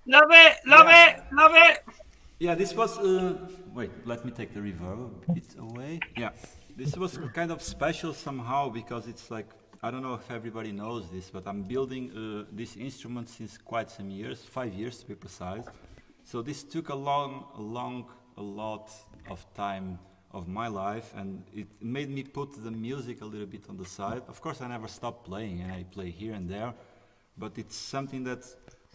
Love it, love it, love it. Yeah, this was. Wait, let me take the reverb a bit away. Yeah, this was kind of special somehow because it's like, I don't know if everybody knows this, but I'm building this instrument since quite some years, 5 years to be precise. So this took a lot of time of my life, and it made me put the music a little bit on the side. Of course, I never stopped playing, and I play here and there, but it's something that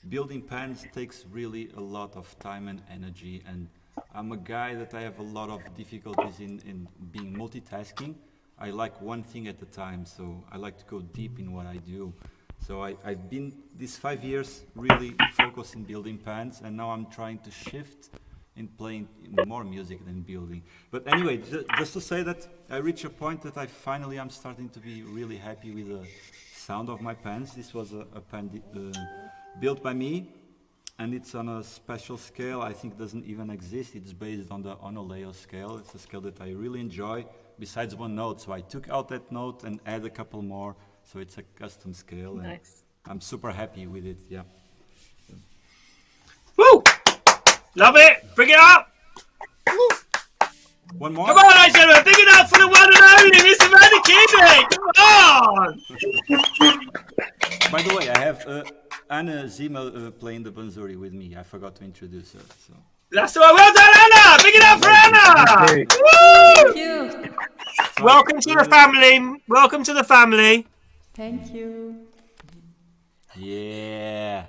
building pans takes really a lot of time and energy, and I'm a guy that I have a lot of difficulties in being multitasking. I like one thing at a time, so I like to go deep in what I do. So I've been these 5 years really focused in building pans, and now I'm trying to shift in playing more music than building. But anyway, just to say that I reached a point that I'm starting to be really happy with the sound of my pans. This was a pan built by me, and it's on a special scale. I think it doesn't even exist. It's based on the Onoleo scale. It's a scale that I really enjoy, besides one note. So I took out that note and add a couple more. So it's a custom scale. Nice. And I'm super happy with it, yeah. Woo! Love it! Bring it up! Woo! One more? Come on, ladies and gentlemen, big it up for the one and only Mr. Mandakini! Come on! By the way, I have Anna Zima playing the banzuri with me. I forgot to introduce her. So. That's the one. Well done, Anna! Big it up for Anna! Woo! Thank you. Welcome to the family. Welcome to the family. Thank you. Yeah.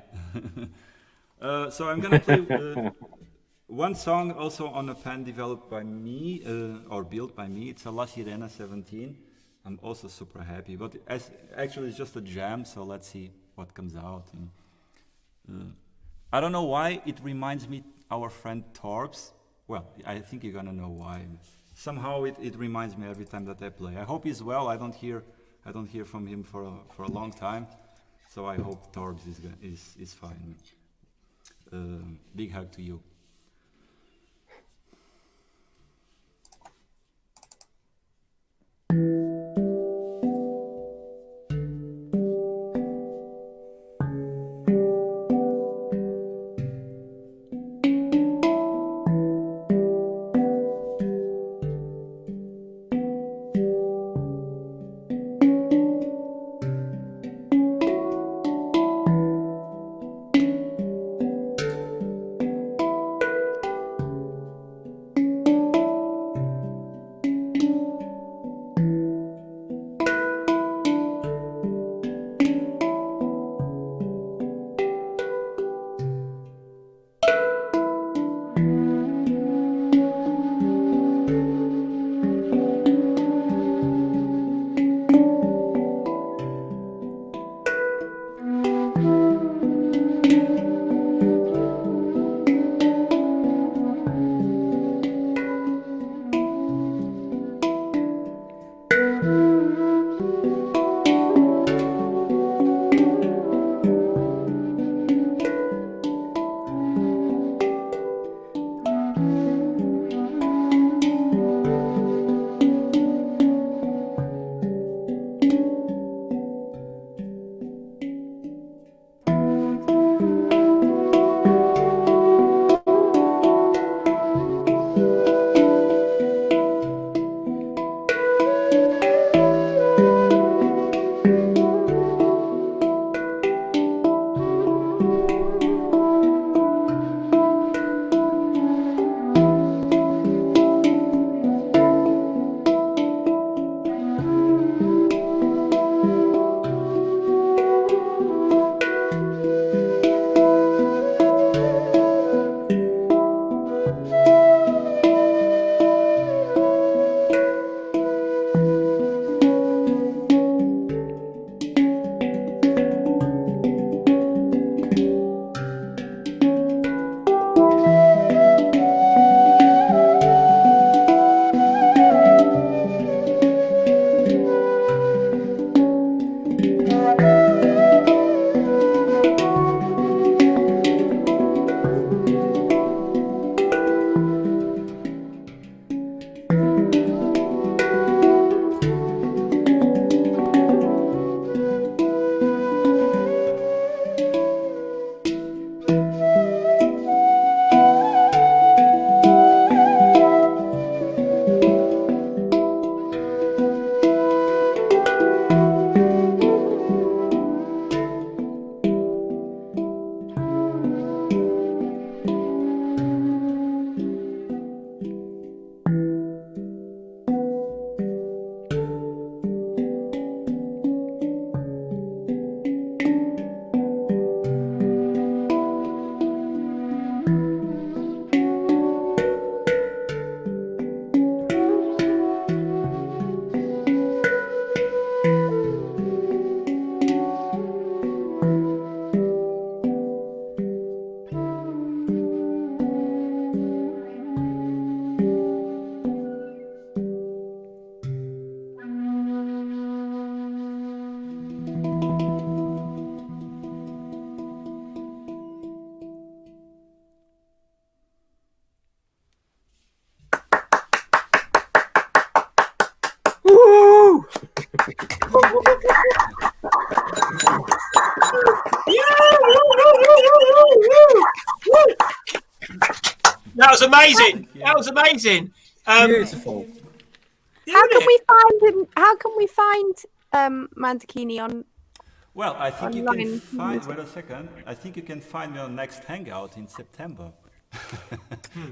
So I'm gonna play one song also on a pan developed by me or built by me. It's a La Sirena 17. I'm also super happy, but actually it's just a jam. So let's see what comes out. I don't know why it reminds me our friend Torbs. Well, I think you're gonna know why. Somehow it reminds me every time that I play. I hope he's well. I don't hear from him for a long time, so I hope Torbs is fine. Big hug to you. That was amazing. That was amazing. Beautiful. How can we find him? How can we find Mandakini on? Well, I think you online can find. music? Wait a second. I think you can find me on next Hangout in September.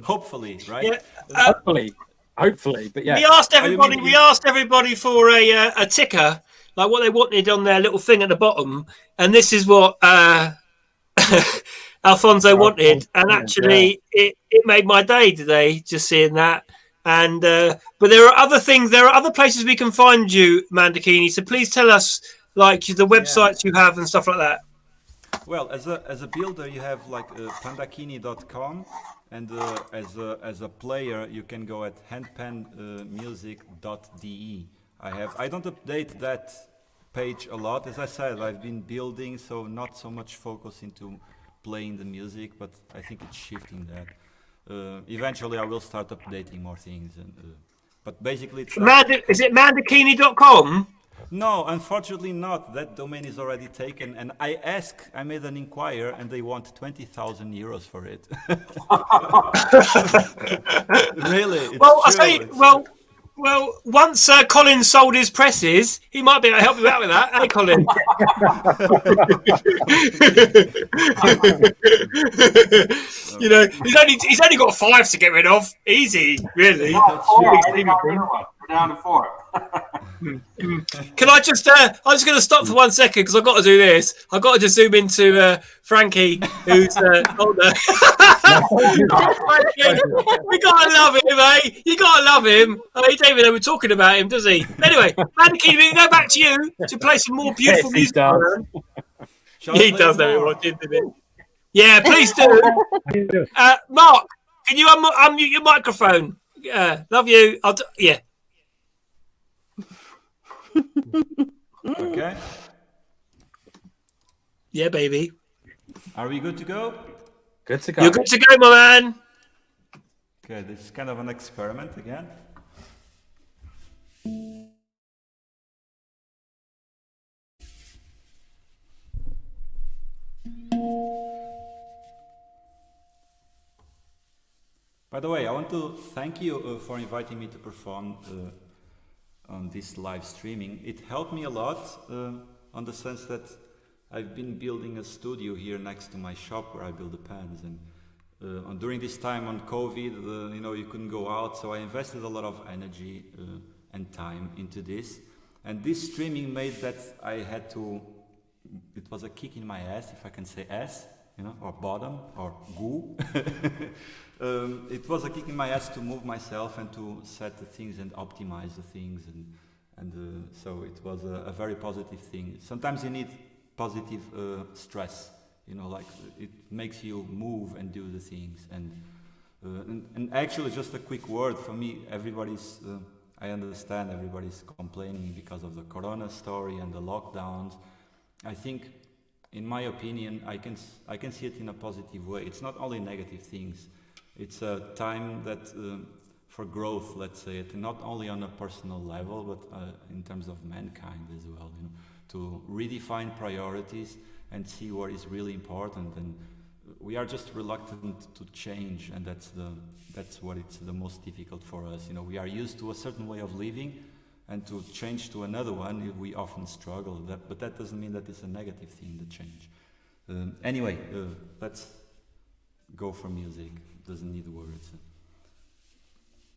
Hopefully, right? Yeah. Hopefully, but yeah. We asked everybody. We asked everybody for a ticker, like what they wanted on their little thing at the bottom, and this is what Alfonso wanted. And actually, it made my day today just seeing that. And but there are other things. There are other places we can find you, Mandakini. So please tell us, like the websites you have and stuff like that. Well, as a builder, you have like pandakini.com, and as a player, you can go at handpanmusic.de. I don't update that page a lot. As I said, I've been building, so not so much focus into playing the music, but I think it's shifting that. Eventually, I will start updating more things, but basically, it's is it mandakini.com? No, unfortunately not. That domain is already taken, and I made an inquiry, and they want 20,000 euros for it. Really? It's Well, I true. say, well, once Colin sold his presses, he might be able to help you out with that. Hey, Colin. You know, he's only got 5 to get rid of. Easy, really. We're down to 4. Can I just? I'm just going to stop for 1 second because I've got to do this. I've got to just zoom into Frankie, who's older. Frankie, we gotta love him, eh? You gotta love him. Oh, he don't even know we're talking about him, does he? Anyway, Mandakini, we can go back to you to play some more beautiful music. He does know what did it. Yeah, please do. Marc, can you unmute your microphone? Love you. Yeah. Okay. Yeah, baby. Are we good to go? Good to go. You're good to go, my man. Okay, this is kind of an experiment again. By the way, I want to thank you for inviting me to perform on this live streaming. It helped me a lot on the sense that I've been building a studio here next to my shop where I build the pans, and during this time on COVID, you couldn't go out, so I invested a lot of energy and time into this. And this streaming made that I had to. It was a kick in my ass, if I can say ass, or bottom, or goo. It was a kick in my ass to move myself and to set the things and optimize the things, and so it was a very positive thing. Sometimes you need positive stress, like it makes you move and do the things. And actually, just a quick word for me. I understand everybody's complaining because of the Corona story and the lockdowns. I think, in my opinion, I can see it in a positive way. It's not only negative things. It's a time that for growth, let's say it, not only on a personal level, but in terms of mankind as well. To redefine priorities and see what is really important. And we are just reluctant to change, and that's what it's the most difficult for us. We are used to a certain way of living, and to change to another one, we often struggle. But that doesn't mean that it's a negative thing, the change. Anyway, let's go for music. It doesn't need words.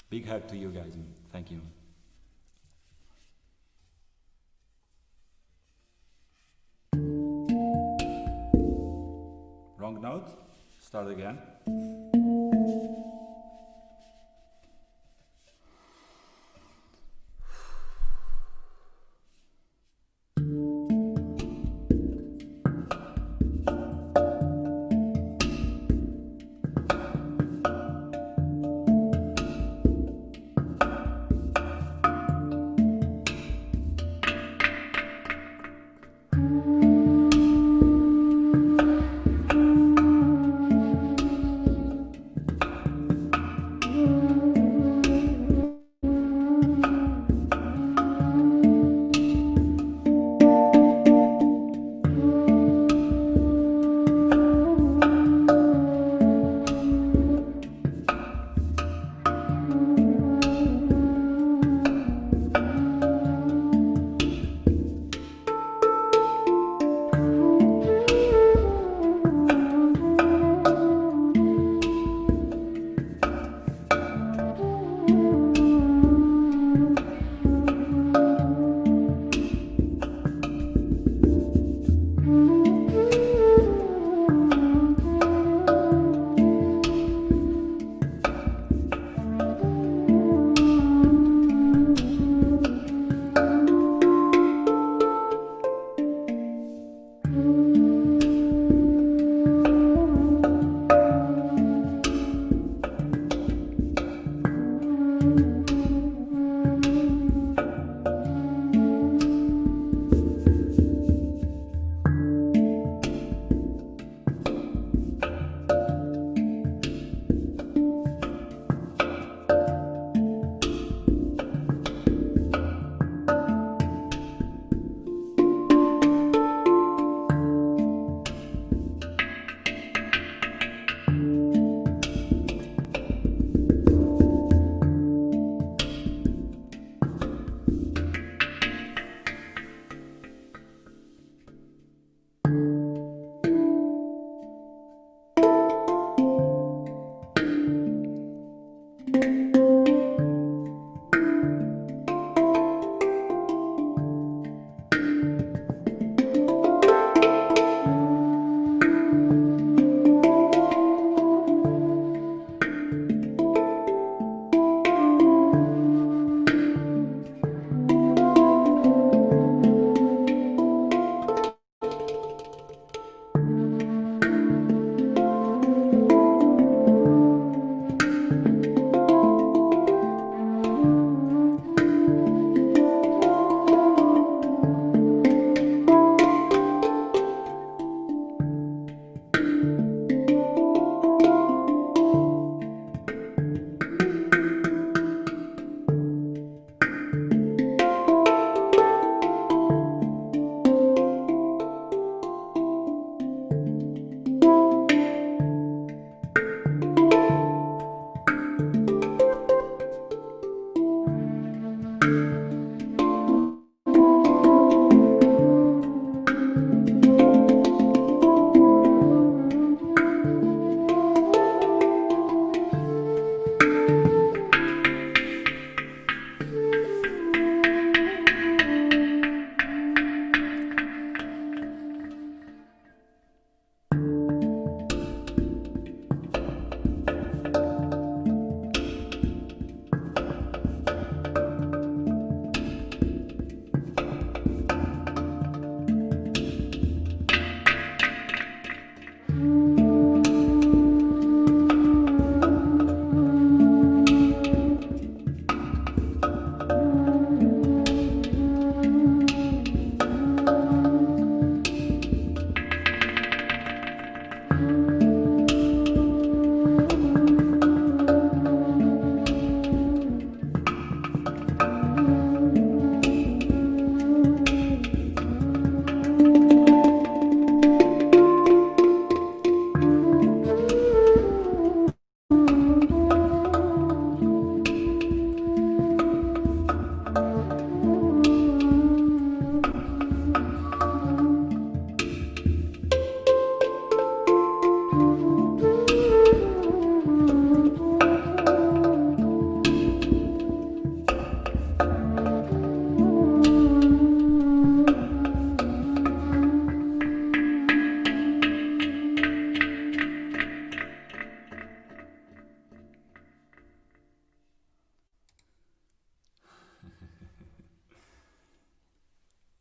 Big hug to you guys. Thank you. Wrong note. Start again.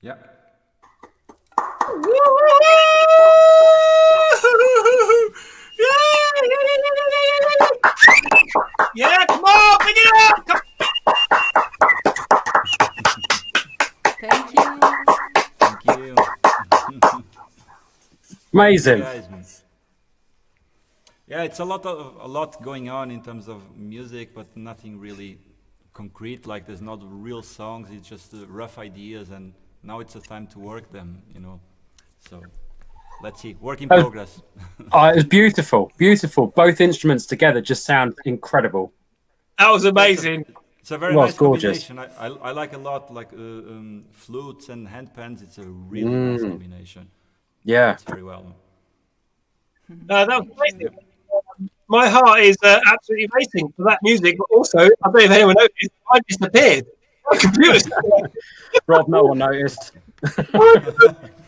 Yeah. Yeah, come on, bring it up! Come. Thank you. Thank you. Amazing. Yeah, it's a lot going on in terms of music, but nothing really concrete. Like there's not real songs. It's just rough ideas, and now it's a time to work them. You know, so let's see. Work in progress. Oh, it was beautiful, beautiful. Both instruments together just sound incredible. That was amazing. It's a very nice combination. I like a lot, like flutes and handpans. It's a really nice combination. Yeah, it's very well. That was amazing. My heart is absolutely racing for that music, but also, I don't know if anyone noticed, I disappeared. My computer's Rob, no one noticed.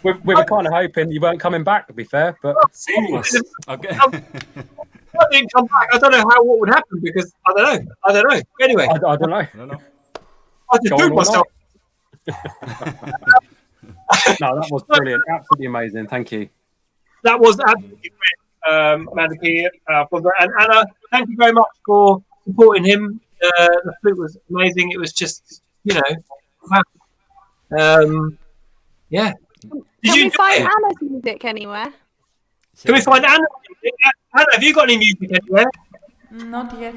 we were kind of hoping you weren't coming back, to be fair, but seamless. Okay. I didn't come back. I don't know what would happen because I don't know. Anyway, I don't know. I just moved myself. No, that was brilliant. Absolutely amazing. Thank you. That was absolutely great, Mandakini. And Anna, thank you very much for supporting him. The flute was amazing. It was just, wow. Yeah. Can we find Anna's music anywhere? Can we find Anna's music? Anna, have you got any music anywhere? Not yet.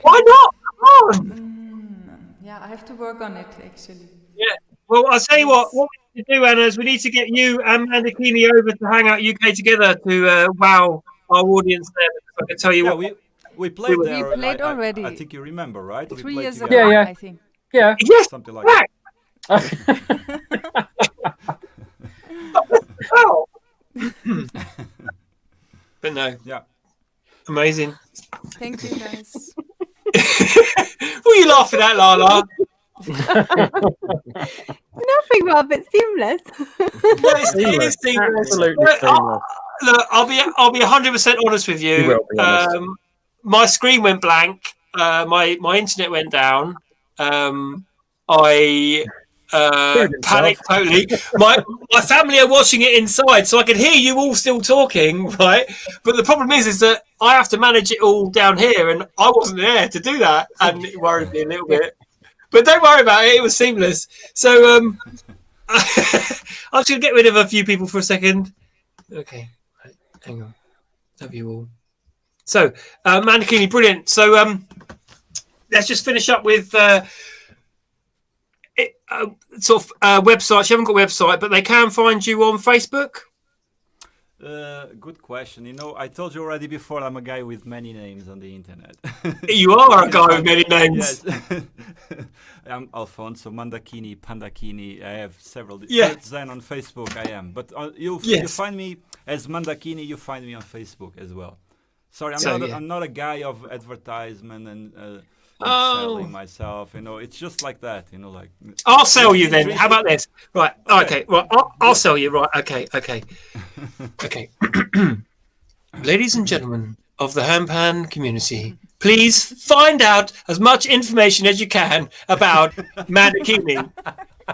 Why not? Come on. Yeah, I have to work on it actually. Yeah. Well, I'll tell you what we need to do, Anna, is we need to get you and Mandakini over to HangOutUK together to wow our audience there. I can tell you what. We played there. We played already. I think you remember, right? 3 years together. ago, Yeah. I think. Yeah. Yes. Something like that. But no. Yeah. Amazing. Thank you, guys. What are you laughing at, Lara? Nothing, Rob. It's seamless. It is seamless. Absolutely seamless. Look, I'll be 100% honest with you. You will be honest. My screen went blank. My internet went down. I panicked totally. My family are watching it inside, so I can hear you all still talking, right? But the problem is that I have to manage it all down here, and I wasn't there to do that, and it worried me a little bit. But don't worry about it; it was seamless. So I'm just gonna get rid of a few people for a second. Okay, right, hang on. Love you all. So Mandakini, brilliant. So let's just finish up with. Websites. You haven't got a website, but they can find you on Facebook. Good question. You know, I told you already before, I'm a guy with many names on the internet. You are a guy with many names. Yes. I'm Alfonso, Mandakini, Pandakini. I have several. Yeah. Then on Facebook, I am. But you find me as Mandakini. You find me on Facebook as well. Sorry, I'm not a guy of advertisement and selling myself. You know, it's just like that. You know, like. I'll sell you then. How about this? Right. Okay. Well, I'll sell you. Right. Okay. Okay. Ladies and gentlemen of the Hampan community, please find out as much information as you can about Mandakini.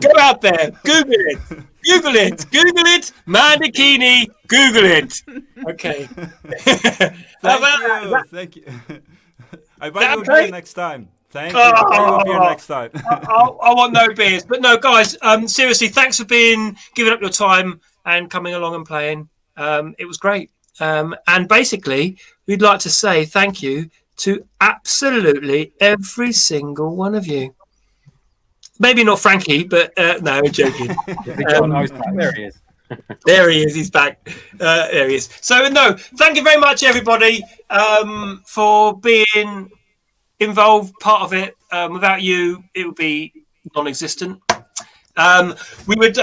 Go out there, Google it, Mandakini, Google it. Okay. Thank you. I buy you a beer next time. Thank you. I will beer next time. I want no beers, but no, guys. Seriously, thanks for giving up your time and coming along and playing. It was great. And basically, we'd like to say thank you to absolutely every single one of you. Maybe not Frankie, but no, I'm joking. There he is. There he is. He's back. There he is. So, no, thank you very much, everybody, for being involved, part of it. Without you, it would be non-existent. We would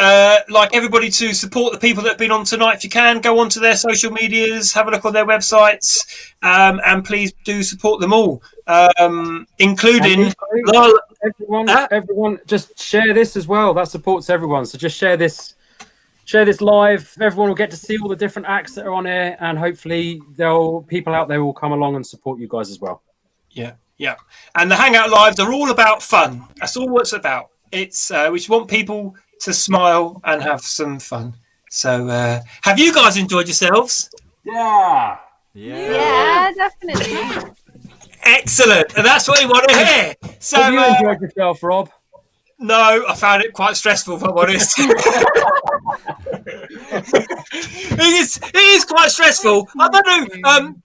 like everybody to support the people that have been on tonight. If you can, go onto their social medias, have a look on their websites, and please do support them all, including everyone. Just share this as well. That supports everyone. So just share this live. Everyone will get to see all the different acts that are on here, and hopefully people out there will come along and support you guys as well. Yeah. And the Hangout Lives are all about fun. That's all it's about. It's we just want people to smile and have some fun. So have you guys enjoyed yourselves? Yeah, definitely. Excellent, and that's what we want to hear. So have you enjoyed yourself, Rob? No, I found it quite stressful, if I'm honest. It is quite stressful. I don't know.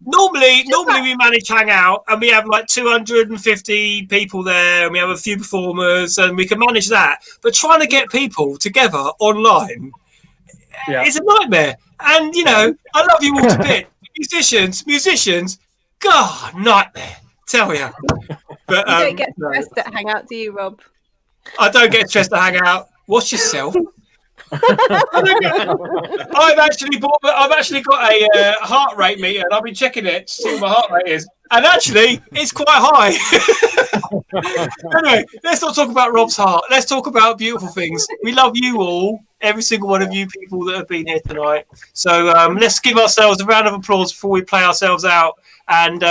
Normally we manage Hangout and we have like 250 people there and we have a few performers and we can manage that. But trying to get people together online is a nightmare. And, you know, I love you all to bits. Musicians, God, nightmare. Tell you. But, you don't get stressed at Hangout, do you, Rob? I don't get stressed to hang out. Watch yourself. I've actually got a heart rate meter, and I've been checking it to see what my heart rate is, and actually, it's quite high. Anyway, let's not talk about Rob's heart. Let's talk about beautiful things. We love you all, every single one of you people that have been here tonight. So let's give ourselves a round of applause before we play ourselves out. And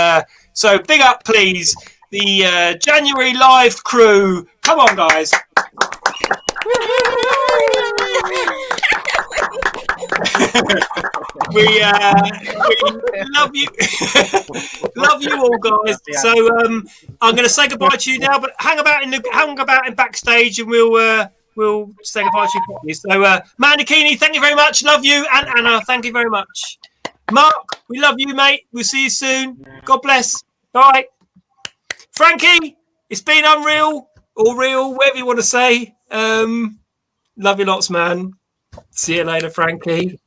so, big up, please. The January live crew. Come on, guys. we love you. Love you all, guys. So I'm going to say goodbye to you now, but hang about in backstage and we'll say goodbye to you properly. So Mandakini, thank you very much. Love you. And Anna, thank you very much. Marc, we love you, mate. We'll see you soon. God bless. Bye. Frankie, it's been unreal or real, whatever you want to say. Love you lots, man. See you later, Frankie.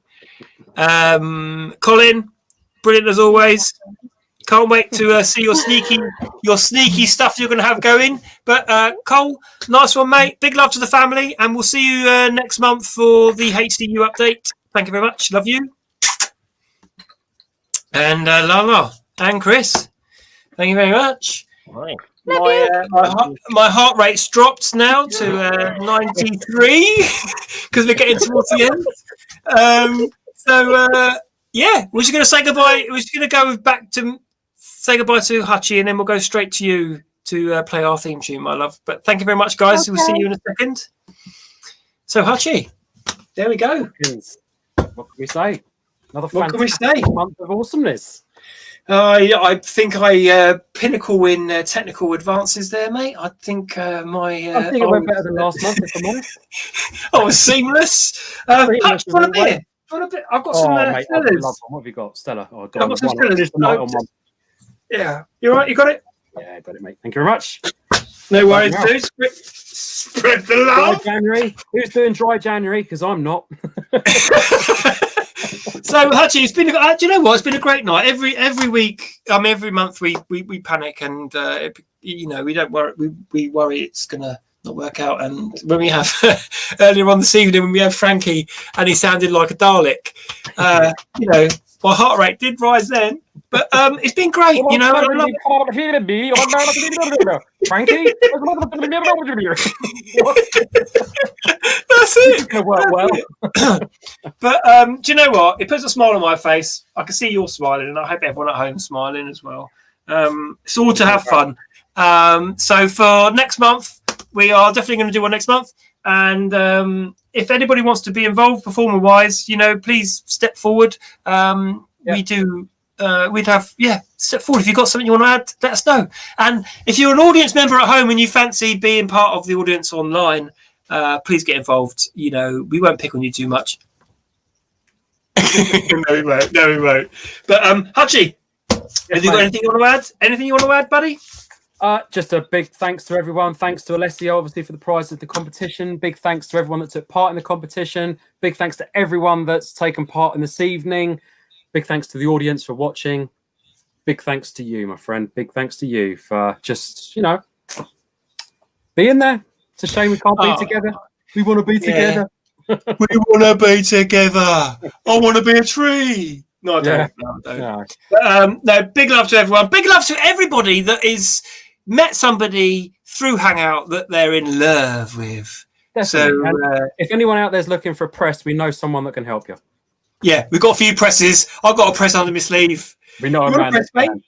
Colin, brilliant as always. Can't wait to see your sneaky stuff you're going to have going. But Cole, nice one, mate. Big love to the family, and we'll see you next month for the HCU update. Thank you very much. Love you. And Lara and Chris, thank you very much. Right. My heart rate's dropped now to 93 because we're getting towards the end. We're just going to say goodbye. We're just going to go say goodbye to Hutchie, and then we'll go straight to you to play our theme tune, my love. But thank you very much, guys. Okay. We'll see you in a second. So Hutchie, there we go. What can we say? Another fantastic month of awesomeness. I think I pinnacle in technical advances there, mate. I think I think it went better than last month, if I'm honest. I was seamless. Hutch, want a beer? I've got some mate, Stellas. What have you got? Stella. Oh, I've got some Stellas. Yeah. You all right? You got it? Yeah, I got it, mate. Thank you very much. No worries, dude. Spread the love. Dry January. Who's doing dry January? Because I'm not. So Hachi, it's been. Do you know what? It's been a great night. Every week, every month we panic and we don't worry. We worry it's gonna not work out. And when we have earlier on this evening when we have Frankie and he sounded like a Dalek, my heart rate did rise then. But it's been great. I love Frankie. That's it. It's gonna work well. But do you know what? It puts a smile on my face. I can see you're smiling, and I hope everyone at home is smiling as well. It's all to have fun. So for next month, we are definitely going to do one next month. And if anybody wants to be involved performer-wise, please step forward. We do. We'd have step forward. If you've got something you want to add, let us know. And if you're an audience member at home and you fancy being part of the audience online, please get involved. We won't pick on you too much. No, we won't. But Hachi, have you got anything you want to add? Anything you want to add, buddy? Just a big thanks to everyone. Thanks to Alessio, obviously, for the prize of the competition. Big thanks to everyone that took part in the competition. Big thanks to everyone that's taken part in this evening. Big thanks to the audience for watching. Big thanks to you, my friend. Big thanks to you for just, being there. It's a shame we can't be together. We want to be together. We want to be together. I want to be a tree. No, I don't. No. No, big love to everyone. Big love to everybody that is met somebody through Hangout that they're in love with. Definitely. So, if anyone out there's looking for a press, we know someone that can help you. Yeah, we've got a few presses. I've got a press under my sleeve. We know a man that can.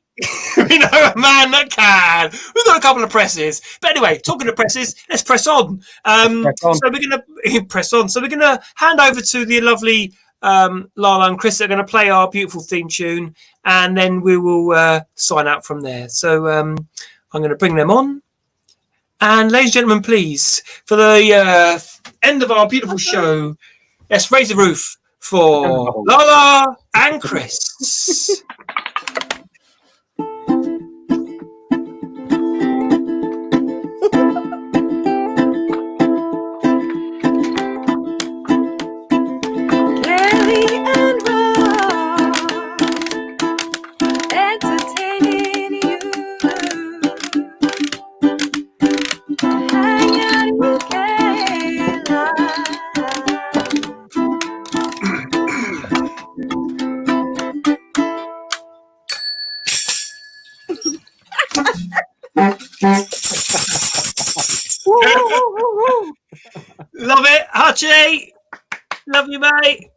We know a man that can. We've got a couple of presses. But anyway, talking of presses, let's press on. So we're going to press on. So we're going to hand over to the lovely Lara and Chris are going to play our beautiful theme tune, and then we will sign out from there. So I'm going to bring them on. And ladies and gentlemen, please, for the end of our beautiful show, let's raise the roof for Lara and Chris. Love it, Hachi. Love you, mate.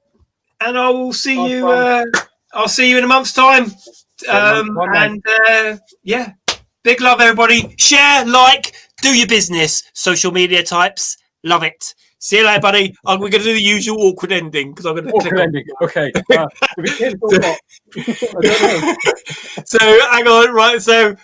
And I will see you. I'll see you in a month's time. Big love, everybody. Share, like, do your business. Social media types, love it. See you later, buddy. We're going to do the usual awkward ending because I'm going to click on. Okay. So hang on, right? So